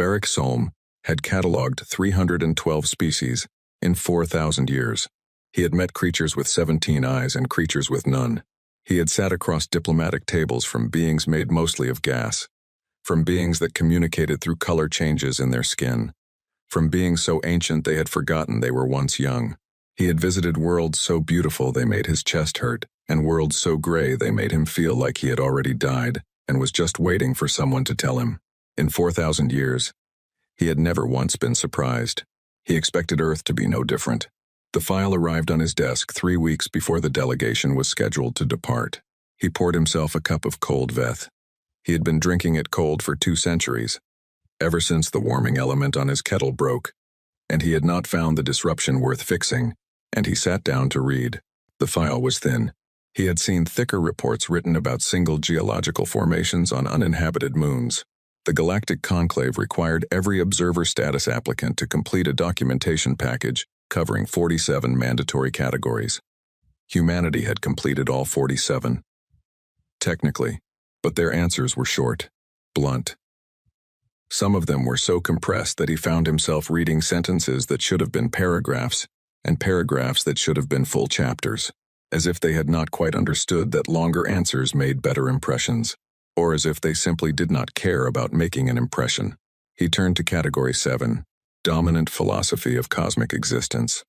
Varick Solm had catalogued 312 species in 4,000 years. He had met creatures with 17 eyes and creatures with none. He had sat across diplomatic tables from beings made mostly of gas, from beings that communicated through color changes in their skin, from beings so ancient they had forgotten they were once young. He had visited worlds so beautiful they made his chest hurt, and worlds so gray they made him feel like he had already died and was just waiting for someone to tell him. In 4,000 years, he had never once been surprised. He expected Earth to be no different. The file arrived on his desk 3 weeks before the delegation was scheduled to depart. He poured himself a cup of cold veth. He had been drinking it cold for 2 centuries, ever since the warming element on his kettle broke, and he had not found the disruption worth fixing, and he sat down to read. The file was thin. He had seen thicker reports written about single geological formations on uninhabited moons. The Galactic Conclave required every observer status applicant to complete a documentation package covering 47 mandatory categories. Humanity had completed all 47. Technically, but their answers were short, blunt. Some of them were so compressed that he found himself reading sentences that should have been paragraphs, and paragraphs that should have been full chapters, as if they had not quite understood that longer answers made better impressions, or as if they simply did not care about making an impression. He turned to Category 7, Dominant Philosophy of Cosmic Existence.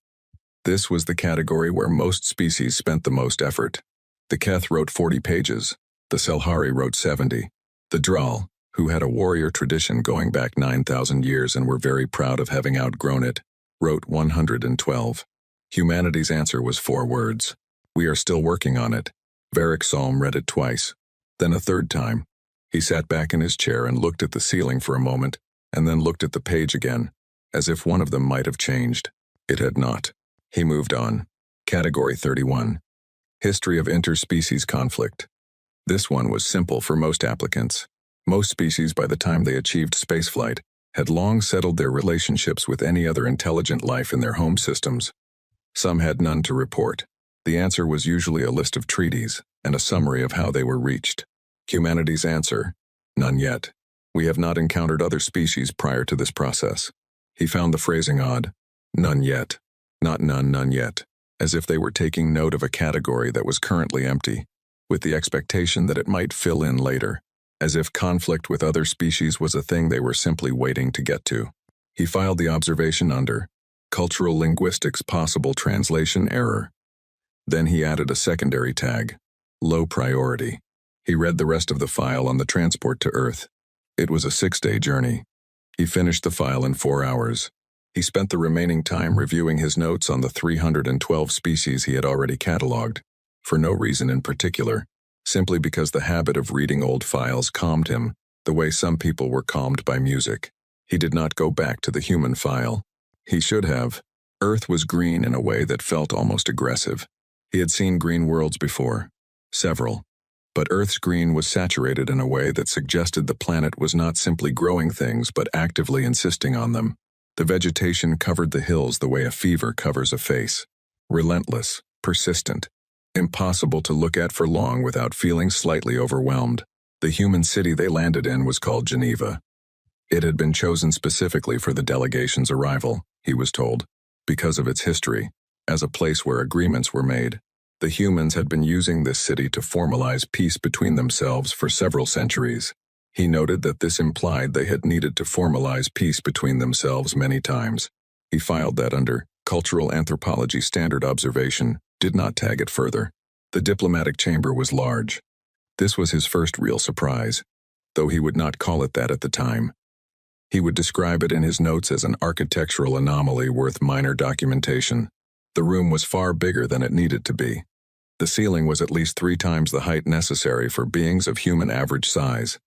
This was the category where most species spent the most effort. The Keth wrote 40 pages, the Selhari wrote 70. The Dral, who had a warrior tradition going back 9,000 years and were very proud of having outgrown it, wrote 112. Humanity's answer was 4 words. We are still working on it. Varick Solm read it twice. Then a third time. He sat back in his chair and looked at the ceiling for a moment, and then looked at the page again, as if one of them might have changed. It had not. He moved on. Category 31. History of Interspecies Conflict. This one was simple for most applicants. Most species, by the time they achieved spaceflight, had long settled their relationships with any other intelligent life in their home systems. Some had none to report. The answer was usually a list of treaties and a summary of how they were reached. Humanity's answer: none yet. We have not encountered other species prior to this process. He found the phrasing odd. None yet. Not none, none yet. As if they were taking note of a category that was currently empty, with the expectation that it might fill in later. As if conflict with other species was a thing they were simply waiting to get to. He filed the observation under Cultural Linguistics Possible Translation Error. Then he added a secondary tag, Low Priority. He read the rest of the file on the transport to Earth. It was a 6-day journey. He finished the file in 4 hours. He spent the remaining time reviewing his notes on the 312 species he had already catalogued, for no reason in particular, simply because the habit of reading old files calmed him, the way some people were calmed by music. He did not go back to the human file. He should have. Earth was green in a way that felt almost aggressive. He had seen green worlds before, several, but Earth's green was saturated in a way that suggested the planet was not simply growing things but actively insisting on them. The vegetation covered the hills the way a fever covers a face. Relentless, persistent, impossible to look at for long without feeling slightly overwhelmed. The human city they landed in was called Geneva. It had been chosen specifically for the delegation's arrival, he was told, because of its history, as a place where agreements were made. The humans had been using this city to formalize peace between themselves for several centuries. He noted that this implied they had needed to formalize peace between themselves many times. He filed that under Cultural Anthropology Standard Observation, did not tag it further. The diplomatic chamber was large. This was his first real surprise, though he would not call it that at the time. He would describe it in his notes as an architectural anomaly worth minor documentation. The room was far bigger than it needed to be. The ceiling was at least 3 times the height necessary for beings of human average size.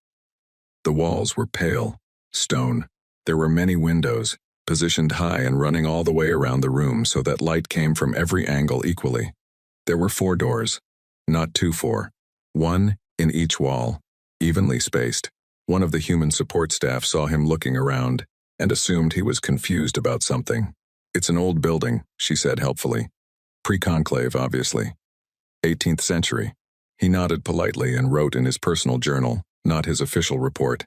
The walls were pale, stone. There were many windows, positioned high and running all the way around the room so that light came from every angle equally. There were 4 doors, not 2-4, 1 in each wall, evenly spaced. One of the human support staff saw him looking around and assumed he was confused about something. It's an old building, she said helpfully. Pre-conclave, obviously. 18th century. He nodded politely and wrote in his personal journal, not his official report.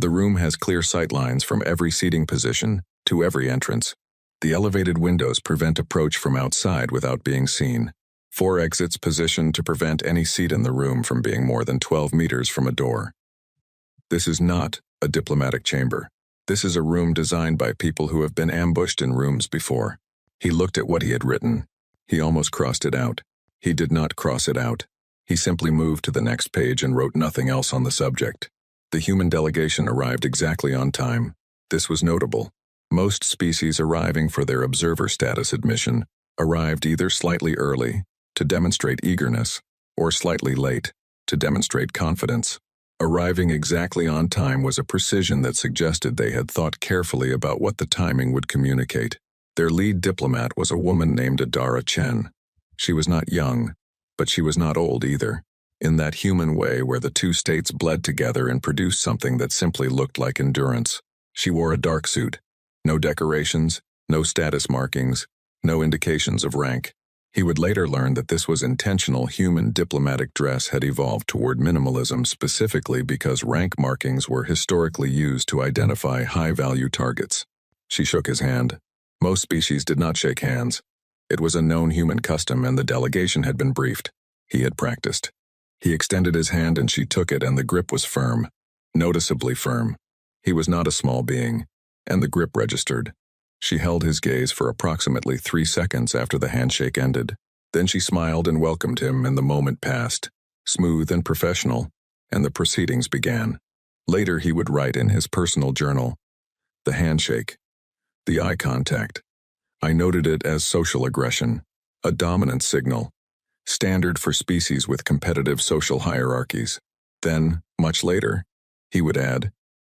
The room has clear sight lines from every seating position to every entrance. The elevated windows prevent approach from outside without being seen. 4 exits positioned to prevent any seat in the room from being more than 12 meters from a door. This is not a diplomatic chamber. This is a room designed by people who have been ambushed in rooms before. He looked at what he had written. He almost crossed it out. He did not cross it out. He simply moved to the next page and wrote nothing else on the subject. The human delegation arrived exactly on time. This was notable. Most species arriving for their observer status admission arrived either slightly early, to demonstrate eagerness, or slightly late, to demonstrate confidence. Arriving exactly on time was a precision that suggested they had thought carefully about what the timing would communicate. Their lead diplomat was a woman named Adara Chen. She was not young, but she was not old either, in that human way where the two states bled together and produced something that simply looked like endurance. She wore a dark suit. No decorations, no status markings, no indications of rank. He would later learn that this was intentional. Human diplomatic dress had evolved toward minimalism specifically because rank markings were historically used to identify high-value targets. She shook his hand. Most species did not shake hands. It was a known human custom and the delegation had been briefed. He had practiced. He extended his hand and she took it and the grip was firm. Noticeably firm. He was not a small being, and the grip registered. She held his gaze for approximately 3 seconds after the handshake ended. Then she smiled and welcomed him and the moment passed, smooth and professional, and the proceedings began. Later he would write in his personal journal, the handshake, the eye contact. I noted it as social aggression, a dominant signal, standard for species with competitive social hierarchies. Then, much later, he would add,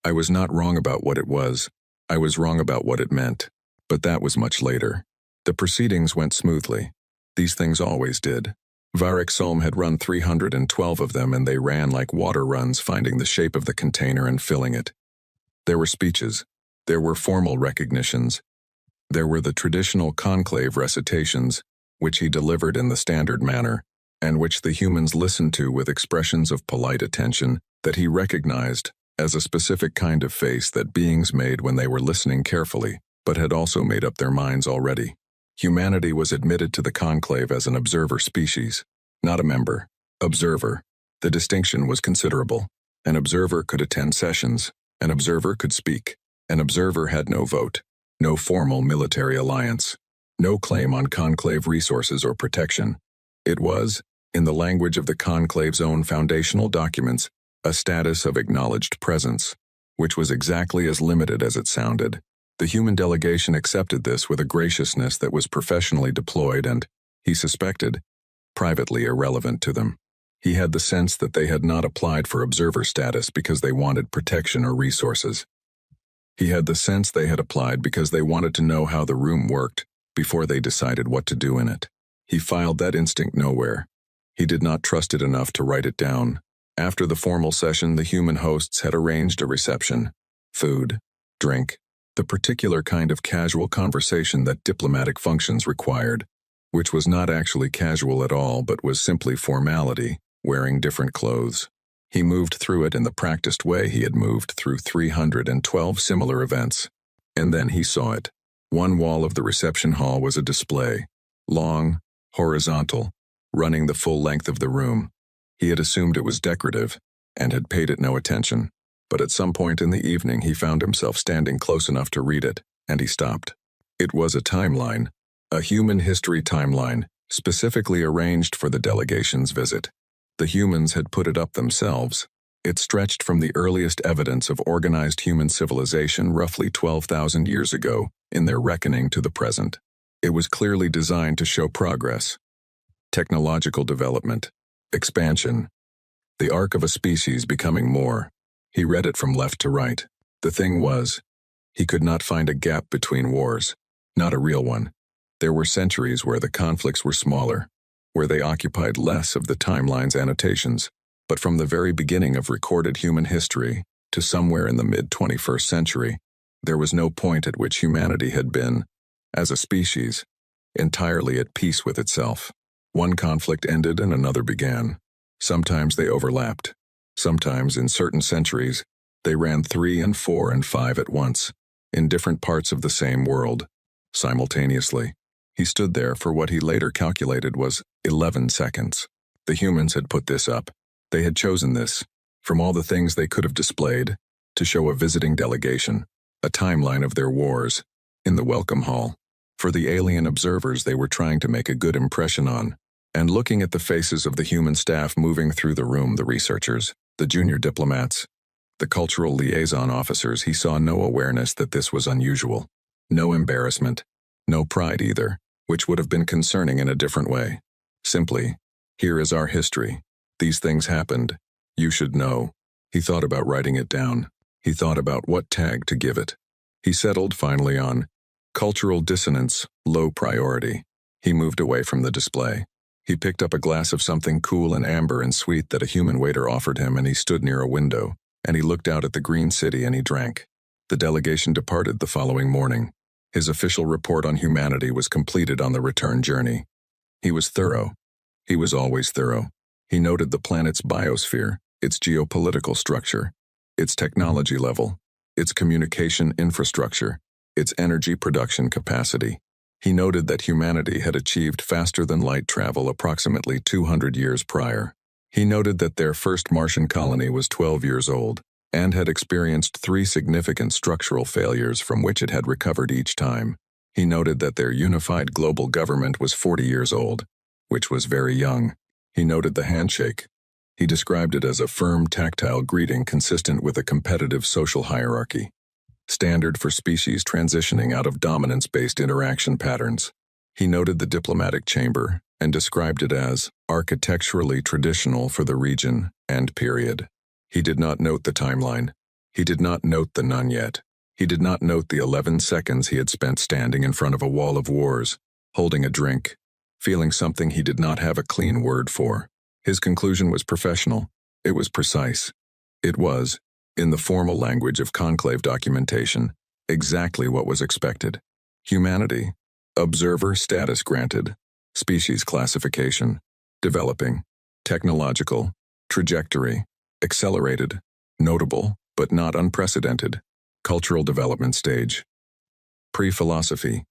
I was not wrong about what it was. I was wrong about what it meant. But that was much later. The proceedings went smoothly. These things always did. Varric Solm had run 312 of them and they ran like water runs, finding the shape of the container and filling it. There were speeches. There were formal recognitions. There were the traditional conclave recitations, which he delivered in the standard manner, and which the humans listened to with expressions of polite attention that he recognized as a specific kind of face that beings made when they were listening carefully, but had also made up their minds already. Humanity was admitted to the conclave as an observer species, not a member. Observer. The distinction was considerable. An observer could attend sessions. An observer could speak. An observer had no vote, no formal military alliance, no claim on conclave resources or protection. It was, in the language of the conclave's own foundational documents, a status of acknowledged presence, which was exactly as limited as it sounded. The human delegation accepted this with a graciousness that was professionally deployed and, he suspected, privately irrelevant to them. He had the sense that they had not applied for observer status because they wanted protection or resources. He had the sense they had applied because they wanted to know how the room worked before they decided what to do in it. He filed that instinct nowhere. He did not trust it enough to write it down. After the formal session, the human hosts had arranged a reception. Food, drink, the particular kind of casual conversation that diplomatic functions required, which was not actually casual at all but was simply formality, wearing different clothes. He moved through it in the practiced way he had moved through 312 similar events. And then he saw it. One wall of the reception hall was a display, long, horizontal, running the full length of the room. He had assumed it was decorative, and had paid it no attention. But at some point in the evening he found himself standing close enough to read it, and he stopped. It was a timeline, a human history timeline, specifically arranged for the delegation's visit. The humans had put it up themselves. It stretched from the earliest evidence of organized human civilization roughly 12,000 years ago in their reckoning to the present. It was clearly designed to show progress, technological development, expansion, the arc of a species becoming more. He read it from left to right. The thing was, he could not find a gap between wars, not a real one. There were centuries where the conflicts were smaller, where they occupied less of the timeline's annotations, but from the very beginning of recorded human history to somewhere in the mid-21st century, there was no point at which humanity had been, as a species, entirely at peace with itself. One conflict ended and another began. Sometimes they overlapped. Sometimes, in certain centuries, They ran 3 and 4 and 5 at once, in different parts of the same world, simultaneously. He stood there for what he later calculated was 11 seconds. The humans had put this up. They had chosen this, from all the things they could have displayed, to show a visiting delegation, a timeline of their wars, in the welcome hall. For the alien observers they were trying to make a good impression on. And looking at the faces of the human staff moving through the room, the researchers, the junior diplomats, the cultural liaison officers, he saw no awareness that this was unusual. No embarrassment. No pride either, which would have been concerning in a different way. Simply, here is our history. These things happened. You should know. He thought about writing it down. He thought about what tag to give it. He settled finally on cultural dissonance, low priority. He moved away from the display. He picked up a glass of something cool and amber and sweet that a human waiter offered him, and he stood near a window, and he looked out at the green city and he drank. The delegation departed the following morning. His official report on humanity was completed on the return journey. He was thorough. He was always thorough. He noted the planet's biosphere, its geopolitical structure, its technology level, its communication infrastructure, its energy production capacity. He noted that humanity had achieved faster-than-light travel approximately 200 years prior. He noted that their first Martian colony was 12 years old and had experienced 3 significant structural failures from which it had recovered each time. He noted that their unified global government was 40 years old, which was very young. He noted the handshake. He described it as a firm, tactile greeting consistent with a competitive social hierarchy, standard for species transitioning out of dominance-based interaction patterns. He noted the diplomatic chamber and described it as architecturally traditional for the region and period. He did not note the timeline. He did not note the none yet. He did not note the 11 seconds he had spent standing in front of a wall of wars, holding a drink, feeling something he did not have a clean word for. His conclusion was professional. It was precise. It was, in the formal language of conclave documentation, exactly what was expected. Humanity, observer status granted, species classification, developing, technological, trajectory, accelerated, notable, but not unprecedented, cultural development stage. Pre-philosophy,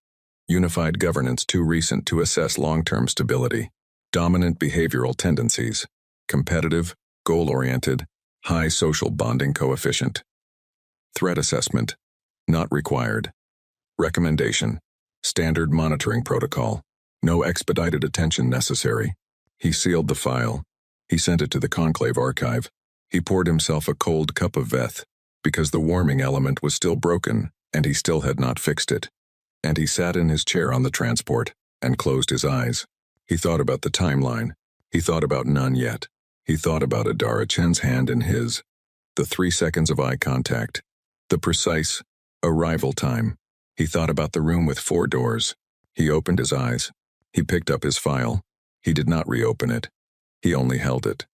unified governance too recent to assess long-term stability, dominant behavioral tendencies, competitive, goal-oriented, high social bonding coefficient. Threat assessment, not required. Recommendation, standard monitoring protocol, no expedited attention necessary. He sealed the file. He sent it to the conclave archive. He poured himself a cold cup of Veth, because the warming element was still broken, and he still had not fixed it. And he sat in his chair on the transport, and closed his eyes. He thought about the timeline. He thought about none yet. He thought about Adara Chen's hand in his, the 3 seconds of eye contact, the precise arrival time. He thought about the room with 4 doors. He opened his eyes. He picked up his file. He did not reopen it. He only held it.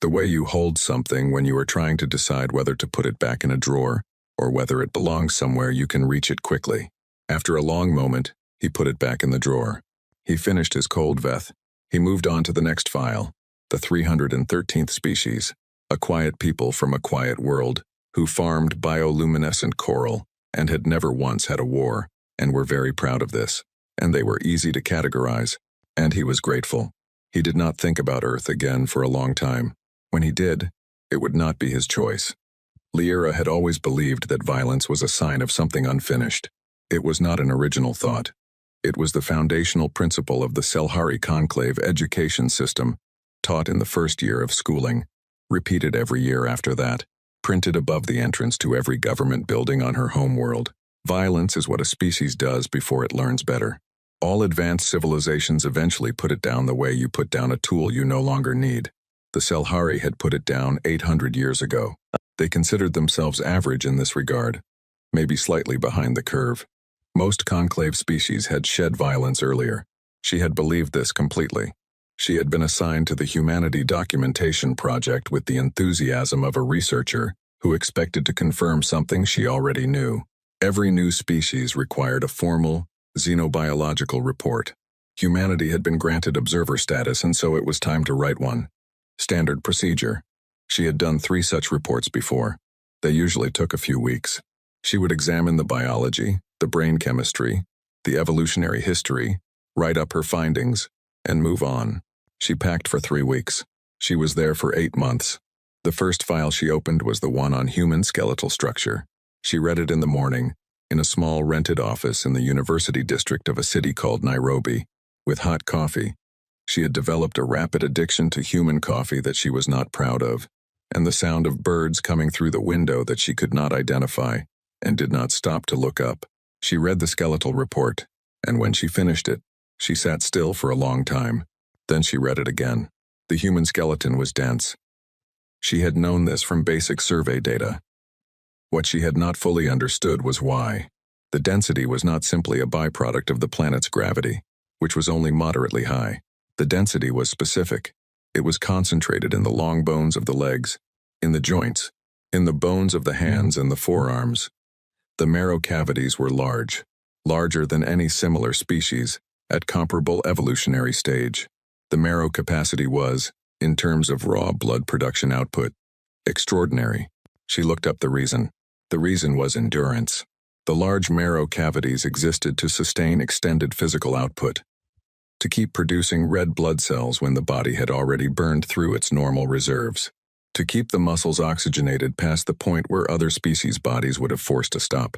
The way you hold something when you are trying to decide whether to put it back in a drawer or whether it belongs somewhere you can reach it quickly. After a long moment, he put it back in the drawer. He finished his cold Veth. He moved on to the next file, the 313th species, a quiet people from a quiet world who farmed bioluminescent coral and had never once had a war, and were very proud of this, and they were easy to categorize, and he was grateful. He did not think about Earth again for a long time. When he did, it would not be his choice. Lyra had always believed that violence was a sign of something unfinished. It was not an original thought. It was the foundational principle of the Selhari Conclave education system, taught in the first year of schooling, repeated every year after that, printed above the entrance to every government building on her homeworld. Violence is what a species does before it learns better. All advanced civilizations eventually put it down the way you put down a tool you no longer need. The Selhari had put it down 800 years ago. They considered themselves average in this regard, maybe slightly behind the curve. Most conclave species had shed violence earlier. She had believed this completely. She had been assigned to the Humanity Documentation Project with the enthusiasm of a researcher who expected to confirm something she already knew. Every new species required a formal, xenobiological report. Humanity had been granted observer status, and so it was time to write one. Standard procedure. She had done 3 such reports before. They usually took a few weeks. She would examine the biology, the brain chemistry, the evolutionary history, write up her findings, and move on. She packed for 3 weeks. She was there for 8 months. The first file she opened was the one on human skeletal structure. She read it in the morning, in a small rented office in the university district of a city called Nairobi, with hot coffee. She had developed a rapid addiction to human coffee that she was not proud of, and the sound of birds coming through the window that she could not identify, and did not stop to look up. She read the skeletal report, and when she finished it, she sat still for a long time. Then she read it again. The human skeleton was dense. She had known this from basic survey data. What she had not fully understood was why. The density was not simply a byproduct of the planet's gravity, which was only moderately high. The density was specific. It was concentrated in the long bones of the legs, in the joints, in the bones of the hands and the forearms. The marrow cavities were large, larger than any similar species, at comparable evolutionary stage. The marrow capacity was, in terms of raw blood production output, extraordinary. She looked up the reason. The reason was endurance. The large marrow cavities existed to sustain extended physical output, to keep producing red blood cells when the body had already burned through its normal reserves, to keep the muscles oxygenated past the point where other species' bodies would have forced a stop.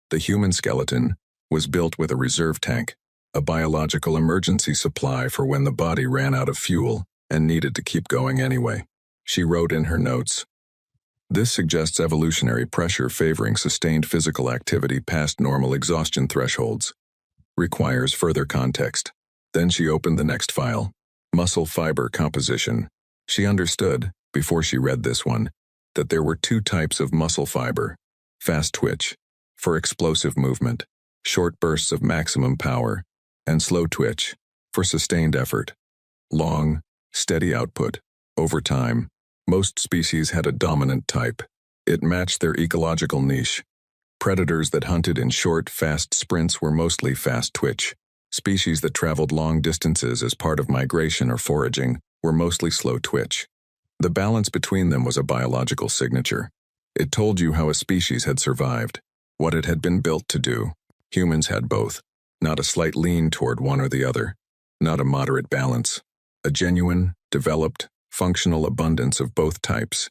The human skeleton was built with a reserve tank, a biological emergency supply for when the body ran out of fuel and needed to keep going anyway. She wrote in her notes, "This suggests evolutionary pressure favoring sustained physical activity past normal exhaustion thresholds. Requires further context." Then she opened the next file, muscle fiber composition. She understood, before she read this one, that there were 2 types of muscle fiber: fast twitch, for explosive movement, short bursts of maximum power, and slow twitch, for sustained effort, long, steady output, over time. Most species had a dominant type. It matched their ecological niche. Predators that hunted in short, fast sprints were mostly fast twitch. Species that traveled long distances as part of migration or foraging were mostly slow twitch. The balance between them was a biological signature. It told you how a species had survived, what it had been built to do. Humans had both, not a slight lean toward one or the other, not a moderate balance. A genuine, developed, functional abundance of both types,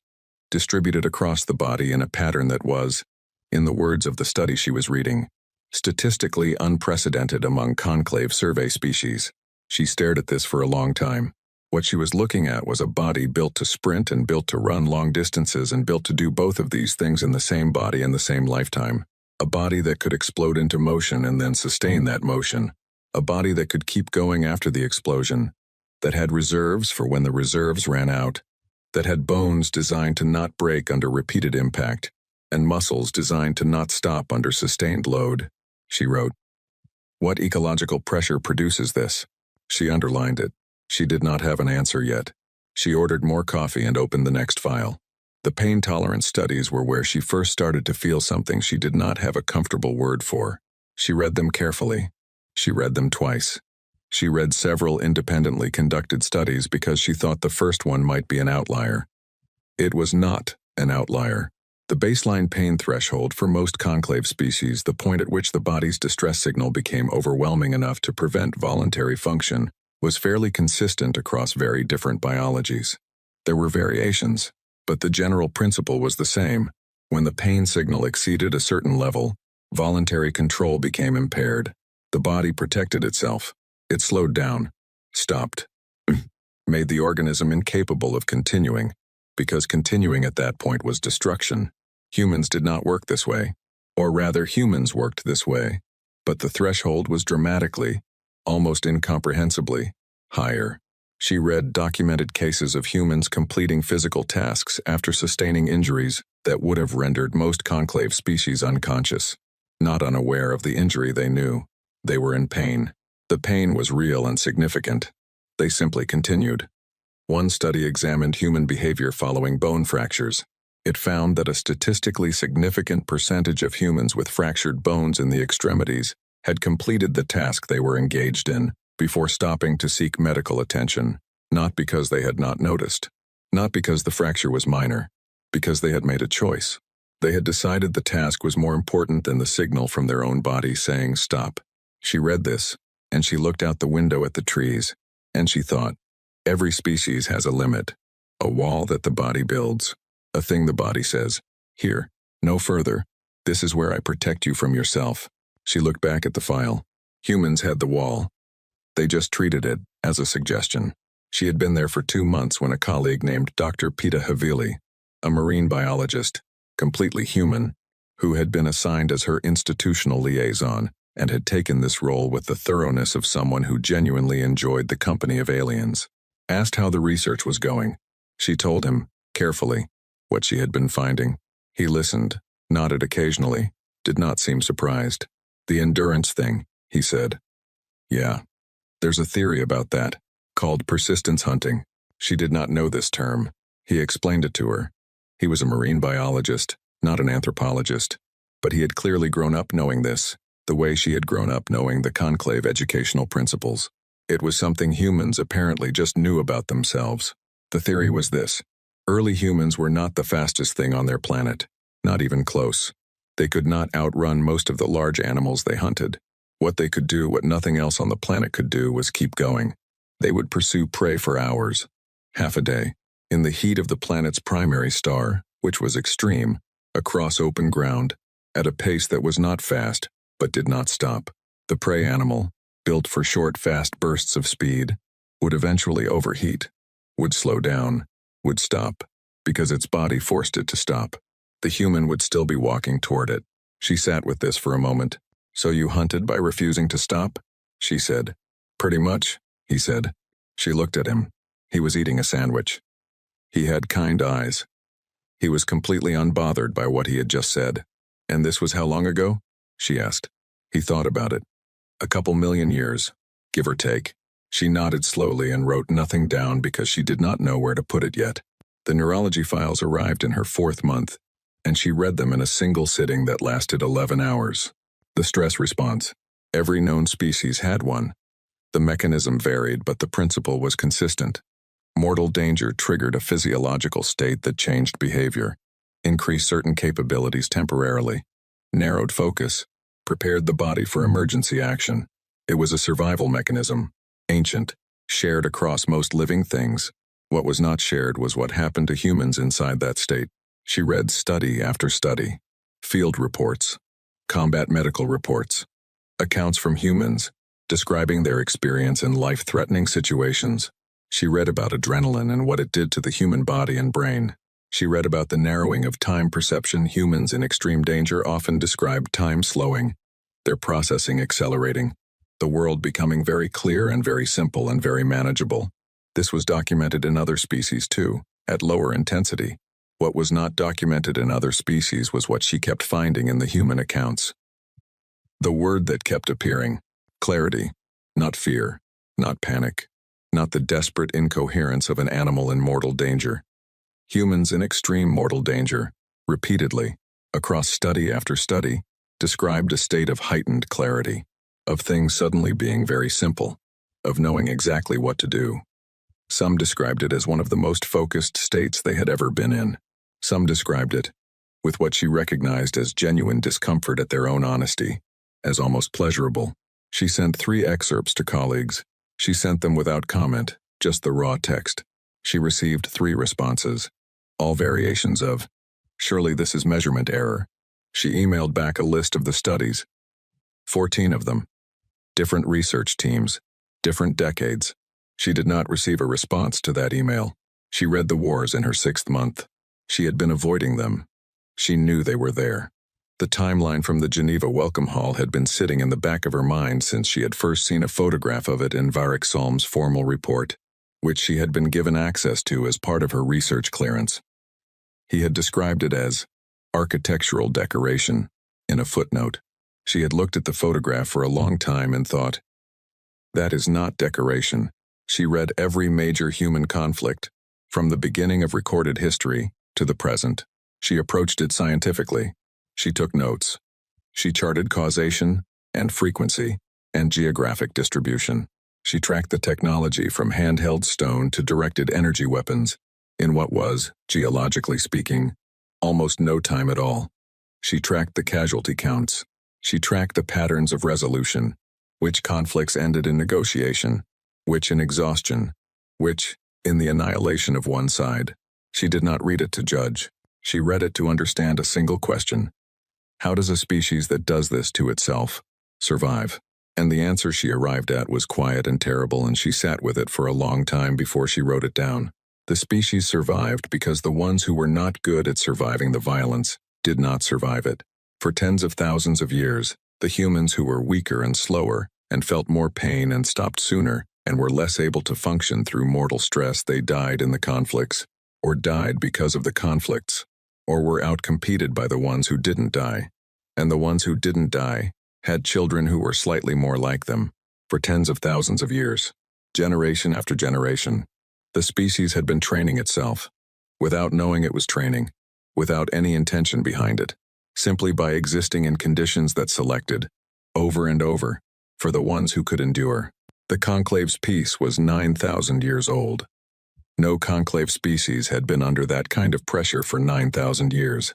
distributed across the body in a pattern that was, in the words of the study she was reading, statistically unprecedented among conclave survey species. She stared at this for a long time. What she was looking at was a body built to sprint and built to run long distances and built to do both of these things in the same body in the same lifetime. A body that could explode into motion and then sustain that motion. A body that could keep going after the explosion. That had reserves for when the reserves ran out. That had bones designed to not break under repeated impact, and muscles designed to not stop under sustained load. She wrote, "What ecological pressure produces this?" She underlined it. She did not have an answer yet. She ordered more coffee and opened the next file. The pain tolerance studies were where she first started to feel something she did not have a comfortable word for. She read them carefully. She read them twice. She read several independently conducted studies because she thought the first one might be an outlier. It was not an outlier. The baseline pain threshold for most conclave species, the point at which the body's distress signal became overwhelming enough to prevent voluntary function, was fairly consistent across very different biologies. There were variations, but the general principle was the same. When the pain signal exceeded a certain level, voluntary control became impaired. The body protected itself. It slowed down, stopped, made the organism incapable of continuing, because continuing at that point was destruction. Humans did not work this way, or rather humans worked this way, but the threshold was dramatically, almost incomprehensibly, higher. She read documented cases of humans completing physical tasks after sustaining injuries that would have rendered most conclave species unconscious. Not unaware of the injury they knew. They were in pain. The pain was real and significant. They simply continued. One study examined human behavior following bone fractures. It found that a statistically significant percentage of humans with fractured bones in the extremities had completed the task they were engaged in before stopping to seek medical attention, not because they had not noticed, not because the fracture was minor, because they had made a choice. They had decided the task was more important than the signal from their own body saying stop. She read this, and she looked out the window at the trees, and she thought, every species has a limit, a wall that the body builds, a thing the body says, here, no further, this is where I protect you from yourself. She looked back at the file. Humans had the wall. They just treated it as a suggestion. She had been there for 2 months when a colleague named Dr. Pita Havili, a marine biologist, completely human, who had been assigned as her institutional liaison and had taken this role with the thoroughness of someone who genuinely enjoyed the company of aliens, asked how the research was going. She told him, carefully, what she had been finding. He listened, nodded occasionally, did not seem surprised. The endurance thing, he said. Yeah. There's a theory about that, called persistence hunting. She did not know this term. He explained it to her. He was a marine biologist, not an anthropologist, but he had clearly grown up knowing this, the way she had grown up knowing the conclave educational principles. It was something humans apparently just knew about themselves. The theory was this. Early humans were not the fastest thing on their planet, not even close. They could not outrun most of the large animals they hunted. What they could do, what nothing else on the planet could do, was keep going. They would pursue prey for hours, half a day, in the heat of the planet's primary star, which was extreme, across open ground, at a pace that was not fast, but did not stop. The prey animal, built for short, fast bursts of speed, would eventually overheat, would slow down, would stop, because its body forced it to stop. The human would still be walking toward it. She sat with this for a moment. So you hunted by refusing to stop? She said. Pretty much, he said. She looked at him. He was eating a sandwich. He had kind eyes. He was completely unbothered by what he had just said. And this was how long ago? She asked. He thought about it. A couple million years, give or take. She nodded slowly and wrote nothing down because she did not know where to put it yet. The neurology files arrived in her 4th month, and she read them in a single sitting that lasted 11 hours. The stress response. Every known species had one. The mechanism varied, but the principle was consistent. Mortal danger triggered a physiological state that changed behavior, increased certain capabilities temporarily, narrowed focus, prepared the body for emergency action. It was a survival mechanism, ancient, shared across most living things. What was not shared was what happened to humans inside that state. She read study after study, field reports, combat medical reports, accounts from humans, describing their experience in life-threatening situations. She read about adrenaline and what it did to the human body and brain. She read about the narrowing of time perception. Humans in extreme danger often described time slowing, their processing accelerating, the world becoming very clear and very simple and very manageable. This was documented in other species too, at lower intensity. What was not documented in other species was what she kept finding in the human accounts. The word that kept appearing, clarity, not fear, not panic, not the desperate incoherence of an animal in mortal danger. Humans in extreme mortal danger, repeatedly, across study after study, described a state of heightened clarity, of things suddenly being very simple, of knowing exactly what to do. Some described it as one of the most focused states they had ever been in. Some described it, with what she recognized as genuine discomfort at their own honesty, as almost pleasurable. She sent 3 excerpts to colleagues. She sent them without comment, just the raw text. She received 3 responses, all variations of, surely this is measurement error. She emailed back a list of the studies, 14 of them, different research teams, different decades. She did not receive a response to that email. She read the wars in her 6th month. She had been avoiding them. She knew they were there. The timeline from the Geneva Welcome Hall had been sitting in the back of her mind since she had first seen a photograph of it in Varric Solm's formal report, which she had been given access to as part of her research clearance. He had described it as architectural decoration in a footnote. She had looked at the photograph for a long time and thought, that is not decoration. She read every major human conflict, from the beginning of recorded history to the present. She approached it scientifically. She took notes. She charted causation and frequency and geographic distribution. She tracked the technology from handheld stone to directed energy weapons in what was, geologically speaking, almost no time at all. She tracked the casualty counts. She tracked the patterns of resolution, which conflicts ended in negotiation, which in exhaustion, which in the annihilation of one side. She did not read it to judge. She read it to understand a single question. How does a species that does this to itself survive? And the answer she arrived at was quiet and terrible, and she sat with it for a long time before she wrote it down. The species survived because the ones who were not good at surviving the violence did not survive it. For tens of thousands of years, the humans who were weaker and slower and felt more pain and stopped sooner and were less able to function through mortal stress, they died in the conflicts, or died because of the conflicts, or were outcompeted by the ones who didn't die. And the ones who didn't die had children who were slightly more like them, for tens of thousands of years. Generation after generation, the species had been training itself, without knowing it was training, without any intention behind it, simply by existing in conditions that selected, over and over, for the ones who could endure. The conclave's peace was 9,000 years old. No conclave species had been under that kind of pressure for 9,000 years.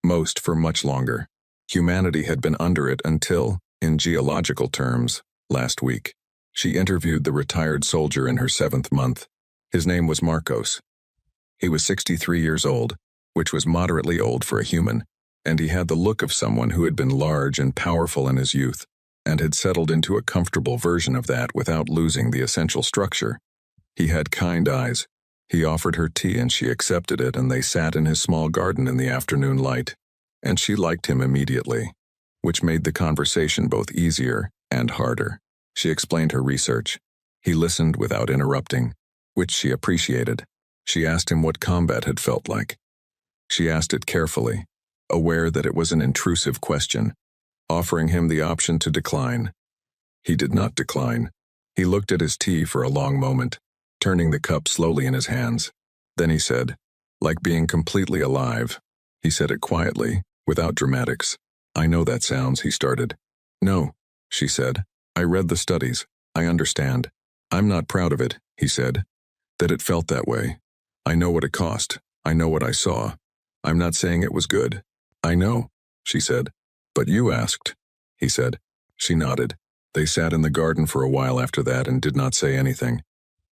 Most for much longer. Humanity had been under it until, in geological terms, last week. She interviewed the retired soldier in her 7th month. His name was Marcos. He was 63 years old, which was moderately old for a human, and he had the look of someone who had been large and powerful in his youth, and had settled into a comfortable version of that without losing the essential structure. He had kind eyes. He offered her tea and she accepted it, and they sat in his small garden in the afternoon light. And she liked him immediately, which made the conversation both easier and harder. She explained her research. He listened without interrupting, which she appreciated. She asked him what combat had felt like. She asked it carefully, aware that it was an intrusive question, offering him the option to decline. He did not decline. He looked at his tea for a long moment, turning the cup slowly in his hands. Then he said, like being completely alive. He said it quietly, without dramatics. I know that sounds, he started. No, she said. I read the studies. I understand. I'm not proud of it, he said. That it felt that way. I know what it cost. I know what I saw. I'm not saying it was good. I know, she said. But you asked, he said. She nodded. They sat in the garden for a while after that and did not say anything.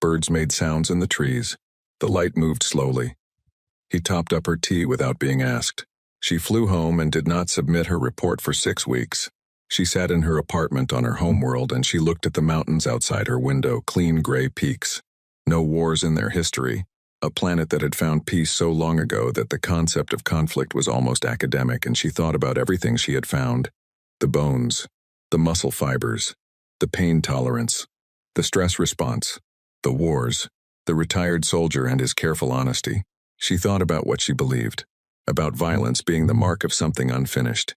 Birds made sounds in the trees. The light moved slowly. He topped up her tea without being asked. She flew home and did not submit her report for 6 weeks. She sat in her apartment on her homeworld and she looked at the mountains outside her window, clean gray peaks. No wars in their history. A planet that had found peace so long ago that the concept of conflict was almost academic, and she thought about everything she had found. The bones, the muscle fibers, the pain tolerance, the stress response, the wars, the retired soldier and his careful honesty. She thought about what she believed, about violence being the mark of something unfinished,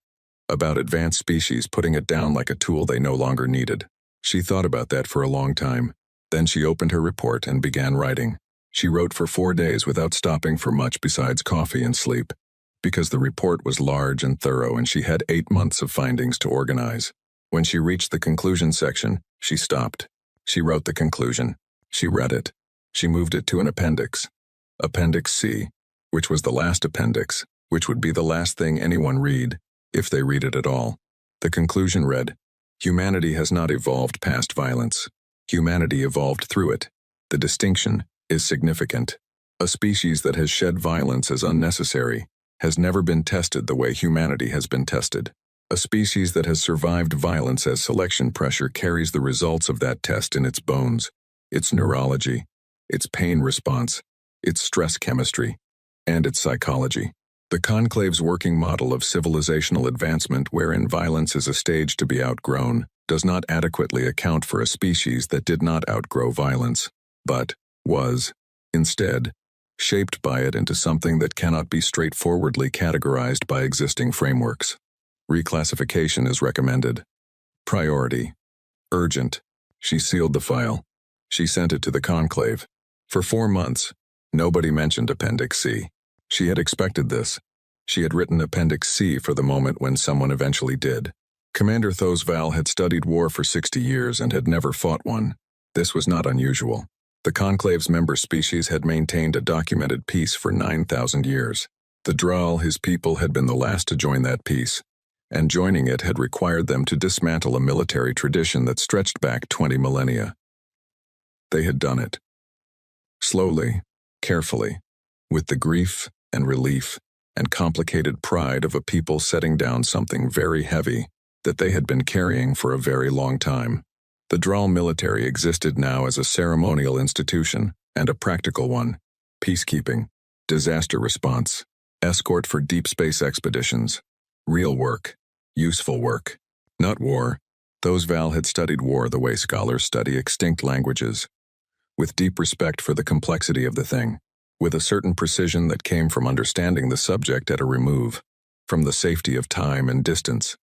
about advanced species putting it down like a tool they no longer needed. She thought about that for a long time. Then she opened her report and began writing. She wrote for 4 days without stopping for much besides coffee and sleep, because the report was large and thorough and she had 8 months of findings to organize. When she reached the conclusion section, she stopped. She wrote the conclusion. She read it. She moved it to an appendix. Appendix C, which was the last appendix, which would be the last thing anyone read, if they read it at all. The conclusion read, humanity has not evolved past violence. Humanity evolved through it. The distinction is significant. A species that has shed violence as unnecessary has never been tested the way humanity has been tested. A species that has survived violence as selection pressure carries the results of that test in its bones, its neurology, its pain response, its stress chemistry, and its psychology. The conclave's working model of civilizational advancement, wherein violence is a stage to be outgrown, does not adequately account for a species that did not outgrow violence, but was, instead, shaped by it into something that cannot be straightforwardly categorized by existing frameworks. Reclassification is recommended. Priority. Urgent. She sealed the file. She sent it to the conclave. For 4 months, nobody mentioned Appendix C. She had expected this. She had written Appendix C for the moment when someone eventually did. Commander Thosval had studied war for 60 years and had never fought one. This was not unusual. The conclave's member species had maintained a documented peace for 9,000 years. The Dral, his people, had been the last to join that peace, and joining it had required them to dismantle a military tradition that stretched back 20 millennia. They had done it. Slowly, carefully, with the grief and relief and complicated pride of a people setting down something very heavy that they had been carrying for a very long time. The Dral military existed now as a ceremonial institution and a practical one: peacekeeping, disaster response, escort for deep space expeditions, real work, useful work, not war. Those Val had studied war the way scholars study extinct languages, with deep respect for the complexity of the thing, with a certain precision that came from understanding the subject at a remove, from the safety of time and distance.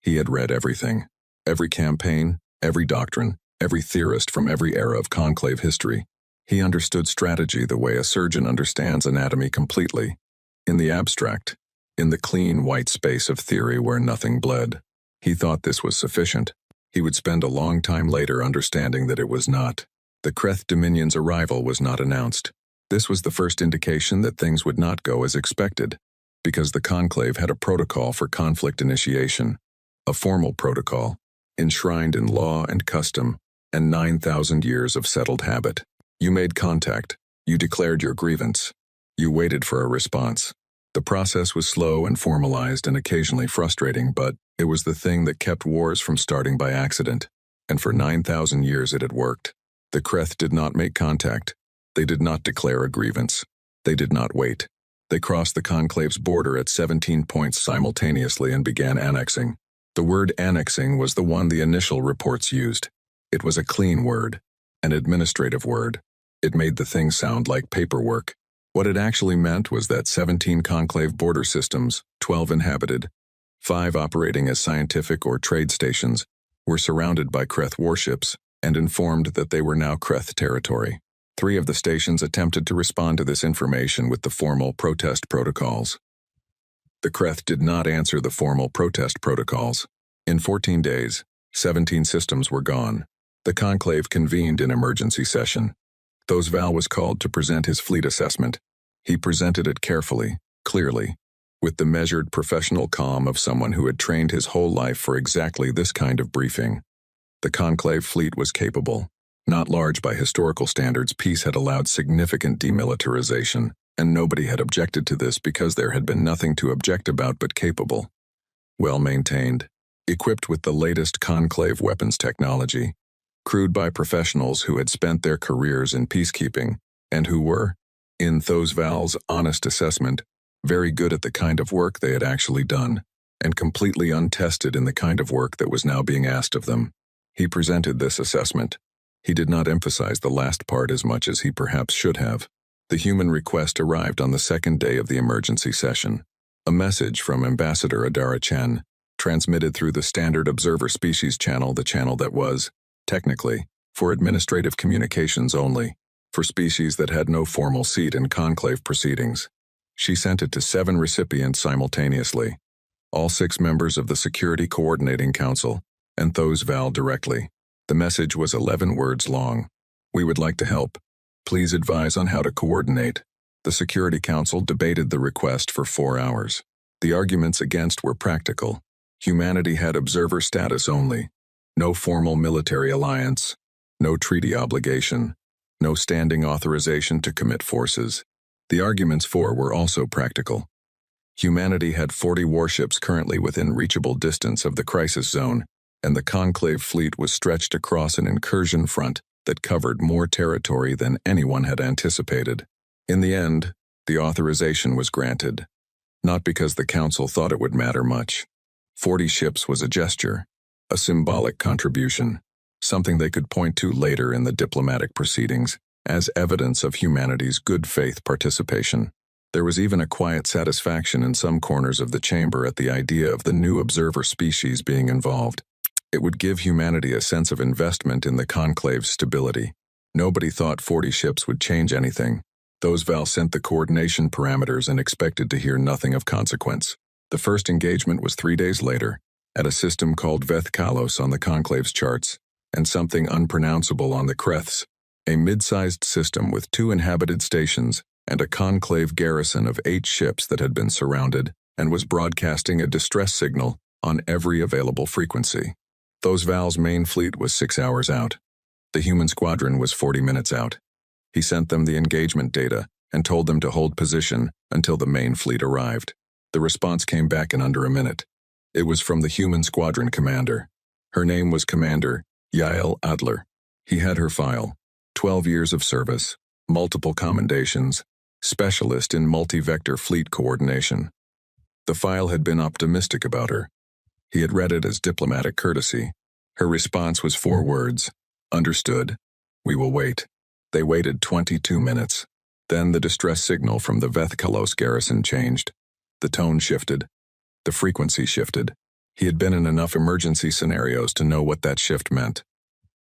He had read everything, every campaign, every doctrine, every theorist from every era of conclave history. He understood strategy the way a surgeon understands anatomy completely, in the abstract, in the clean white space of theory where nothing bled. He thought this was sufficient. He would spend a long time later understanding that it was not. The Kreth Dominion's arrival was not announced. This was the first indication that things would not go as expected, because the conclave had a protocol for conflict initiation, a formal protocol, enshrined in law and custom, and 9,000 years of settled habit. You made contact. You declared your grievance. You waited for a response. The process was slow and formalized and occasionally frustrating, but it was the thing that kept wars from starting by accident, and for 9,000 years it had worked. The Kreth did not make contact. They did not declare a grievance. They did not wait. They crossed the conclave's border at 17 points simultaneously and began annexing. The word annexing was the one the initial reports used. It was a clean word, an administrative word. It made the thing sound like paperwork. What it actually meant was that 17 conclave border systems, 12 inhabited, 5 operating as scientific or trade stations, were surrounded by Kreth warships and informed that they were now Kreth territory. 3 of the stations attempted to respond to this information with the formal protest protocols. The Kreth did not answer the formal protest protocols. In 14 days, 17 systems were gone. The conclave convened in emergency session. Val was called to present his fleet assessment. He presented it carefully, clearly, with the measured professional calm of someone who had trained his whole life for exactly this kind of briefing. The conclave fleet was capable. Not large by historical standards, peace had allowed significant demilitarization, and nobody had objected to this because there had been nothing to object about but capable. Well maintained, equipped with the latest conclave weapons technology, crewed by professionals who had spent their careers in peacekeeping, and who were, in Val's honest assessment, very good at the kind of work they had actually done, and completely untested in the kind of work that was now being asked of them. He presented this assessment. He did not emphasize the last part as much as he perhaps should have. The human request arrived on the second day of the emergency session. A message from Ambassador Adara Chen, transmitted through the standard observer species channel, the channel that was, technically, for administrative communications only, for species that had no formal seat in conclave proceedings. She sent it to 7 recipients simultaneously, all 6 members of the Security Coordinating Council, and Val directly. The message was 11 words long. We would like to help. Please advise on how to coordinate. The Security Council debated the request for 4 hours. The arguments against were practical. Humanity had observer status only. No formal military alliance. No treaty obligation. No standing authorization to commit forces. The arguments for were also practical. Humanity had 40 warships currently within reachable distance of the crisis zone, and the conclave fleet was stretched across an incursion front that covered more territory than anyone had anticipated. In the end, the authorization was granted, not because the Council thought it would matter much. 40 ships was a gesture, a symbolic contribution, something they could point to later in the diplomatic proceedings as evidence of humanity's good faith participation. There was even a quiet satisfaction in some corners of the chamber at the idea of the new observer species being involved. It would give humanity a sense of investment in the conclave's stability. Nobody thought 40 ships would change anything. Val sent the coordination parameters and expected to hear nothing of consequence. The first engagement was 3 days later, at a system called Veth Kalos on the conclave's charts, and something unpronounceable on the Kreth's, a mid-sized system with 2 inhabited stations and a conclave garrison of 8 ships that had been surrounded and was broadcasting a distress signal on every available frequency. Those Val's main fleet was 6 hours out. The human squadron was 40 minutes out. He sent them the engagement data and told them to hold position until the main fleet arrived. The response came back in under a minute. It was from the human squadron commander. Her name was Commander Yael Adler. He had her file: 12 years of service, multiple commendations, specialist in multi-vector fleet coordination. The file had been optimistic about her. He had read it as diplomatic courtesy. Her response was 4 words: "Understood. We will wait." They waited 22 minutes. Then the distress signal from the Vethkalos garrison changed. The tone shifted. The frequency shifted. He had been in enough emergency scenarios to know what that shift meant.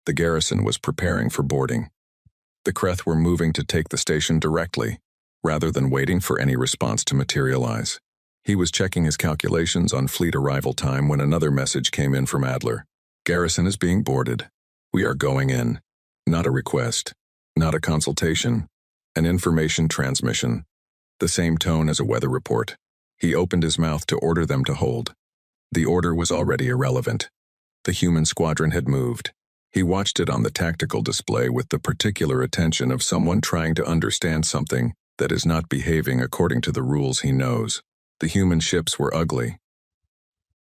The garrison was preparing for boarding. The Kreth were moving to take the station directly, rather than waiting for any response to materialize. He was checking his calculations on fleet arrival time when another message came in from Adler. "Garrison is being boarded. We are going in." Not a request, not a consultation, an information transmission. The same tone as a weather report. He opened his mouth to order them to hold. The order was already irrelevant. The human squadron had moved. He watched it on the tactical display with the particular attention of someone trying to understand something that is not behaving according to the rules he knows. The human ships were ugly.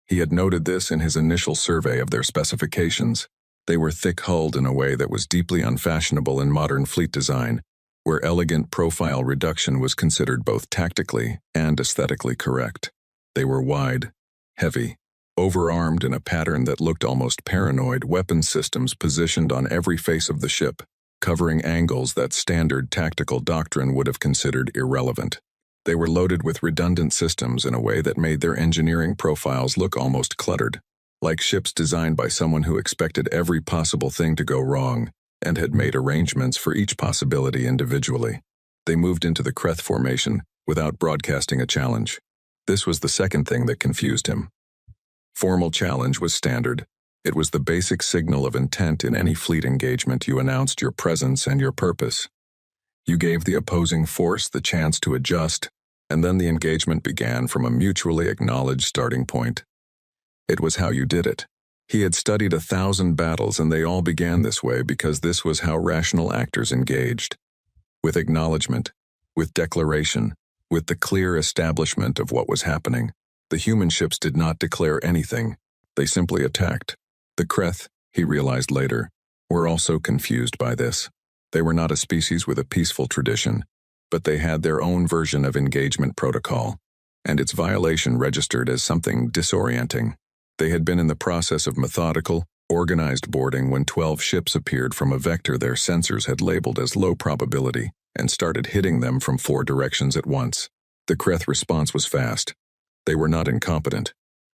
He had noted this in his initial survey of their specifications. They were thick-hulled in a way that was deeply unfashionable in modern fleet design, where elegant profile reduction was considered both tactically and aesthetically correct. They were wide, heavy, overarmed in a pattern that looked almost paranoid, weapon systems positioned on every face of the ship, covering angles that standard tactical doctrine would have considered irrelevant. They were loaded with redundant systems in a way that made their engineering profiles look almost cluttered, like ships designed by someone who expected every possible thing to go wrong and had made arrangements for each possibility individually. They moved into the Kreth formation without broadcasting a challenge. This was the second thing that confused him. Formal challenge was standard. It was the basic signal of intent in any fleet engagement. You announced your presence and your purpose. You gave the opposing force the chance to adjust, and then the engagement began from a mutually acknowledged starting point. It was how you did it. He had studied 1,000 battles, and they all began this way because this was how rational actors engaged. With acknowledgement, with declaration, with the clear establishment of what was happening. The human ships did not declare anything. They simply attacked. The Kreth, he realized later, were also confused by this. They were not a species with a peaceful tradition, but they had their own version of engagement protocol, and its violation registered as something disorienting. They had been in the process of methodical, organized boarding when 12 ships appeared from a vector their sensors had labeled as low probability and started hitting them from 4 directions at once. The Kreth response was fast. They were not incompetent.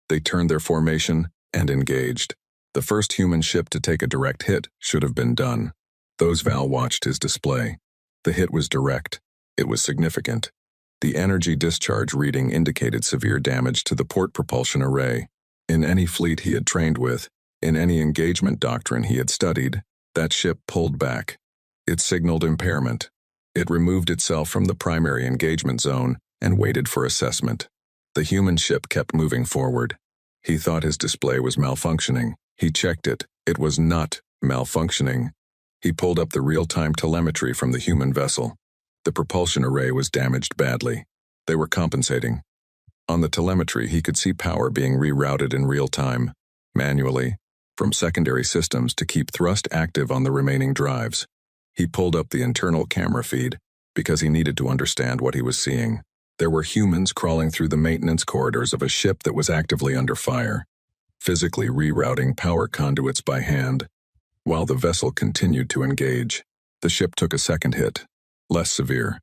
They turned their formation and engaged. The first human ship to take a direct hit should have been done. Those Val watched his display. The hit was direct. It was significant. The energy discharge reading indicated severe damage to the port propulsion array. In any fleet he had trained with, in any engagement doctrine he had studied, that ship pulled back. It signaled impairment. It removed itself from the primary engagement zone and waited for assessment. The human ship kept moving forward. He thought his display was malfunctioning. He checked it. It was not malfunctioning. He pulled up the real-time telemetry from the human vessel. The propulsion array was damaged badly. They were compensating. On the telemetry, he could see power being rerouted in real time, manually, from secondary systems to keep thrust active on the remaining drives. He pulled up the internal camera feed because he needed to understand what he was seeing. There were humans crawling through the maintenance corridors of a ship that was actively under fire, physically rerouting power conduits by hand. While the vessel continued to engage, the ship took a second hit, less severe.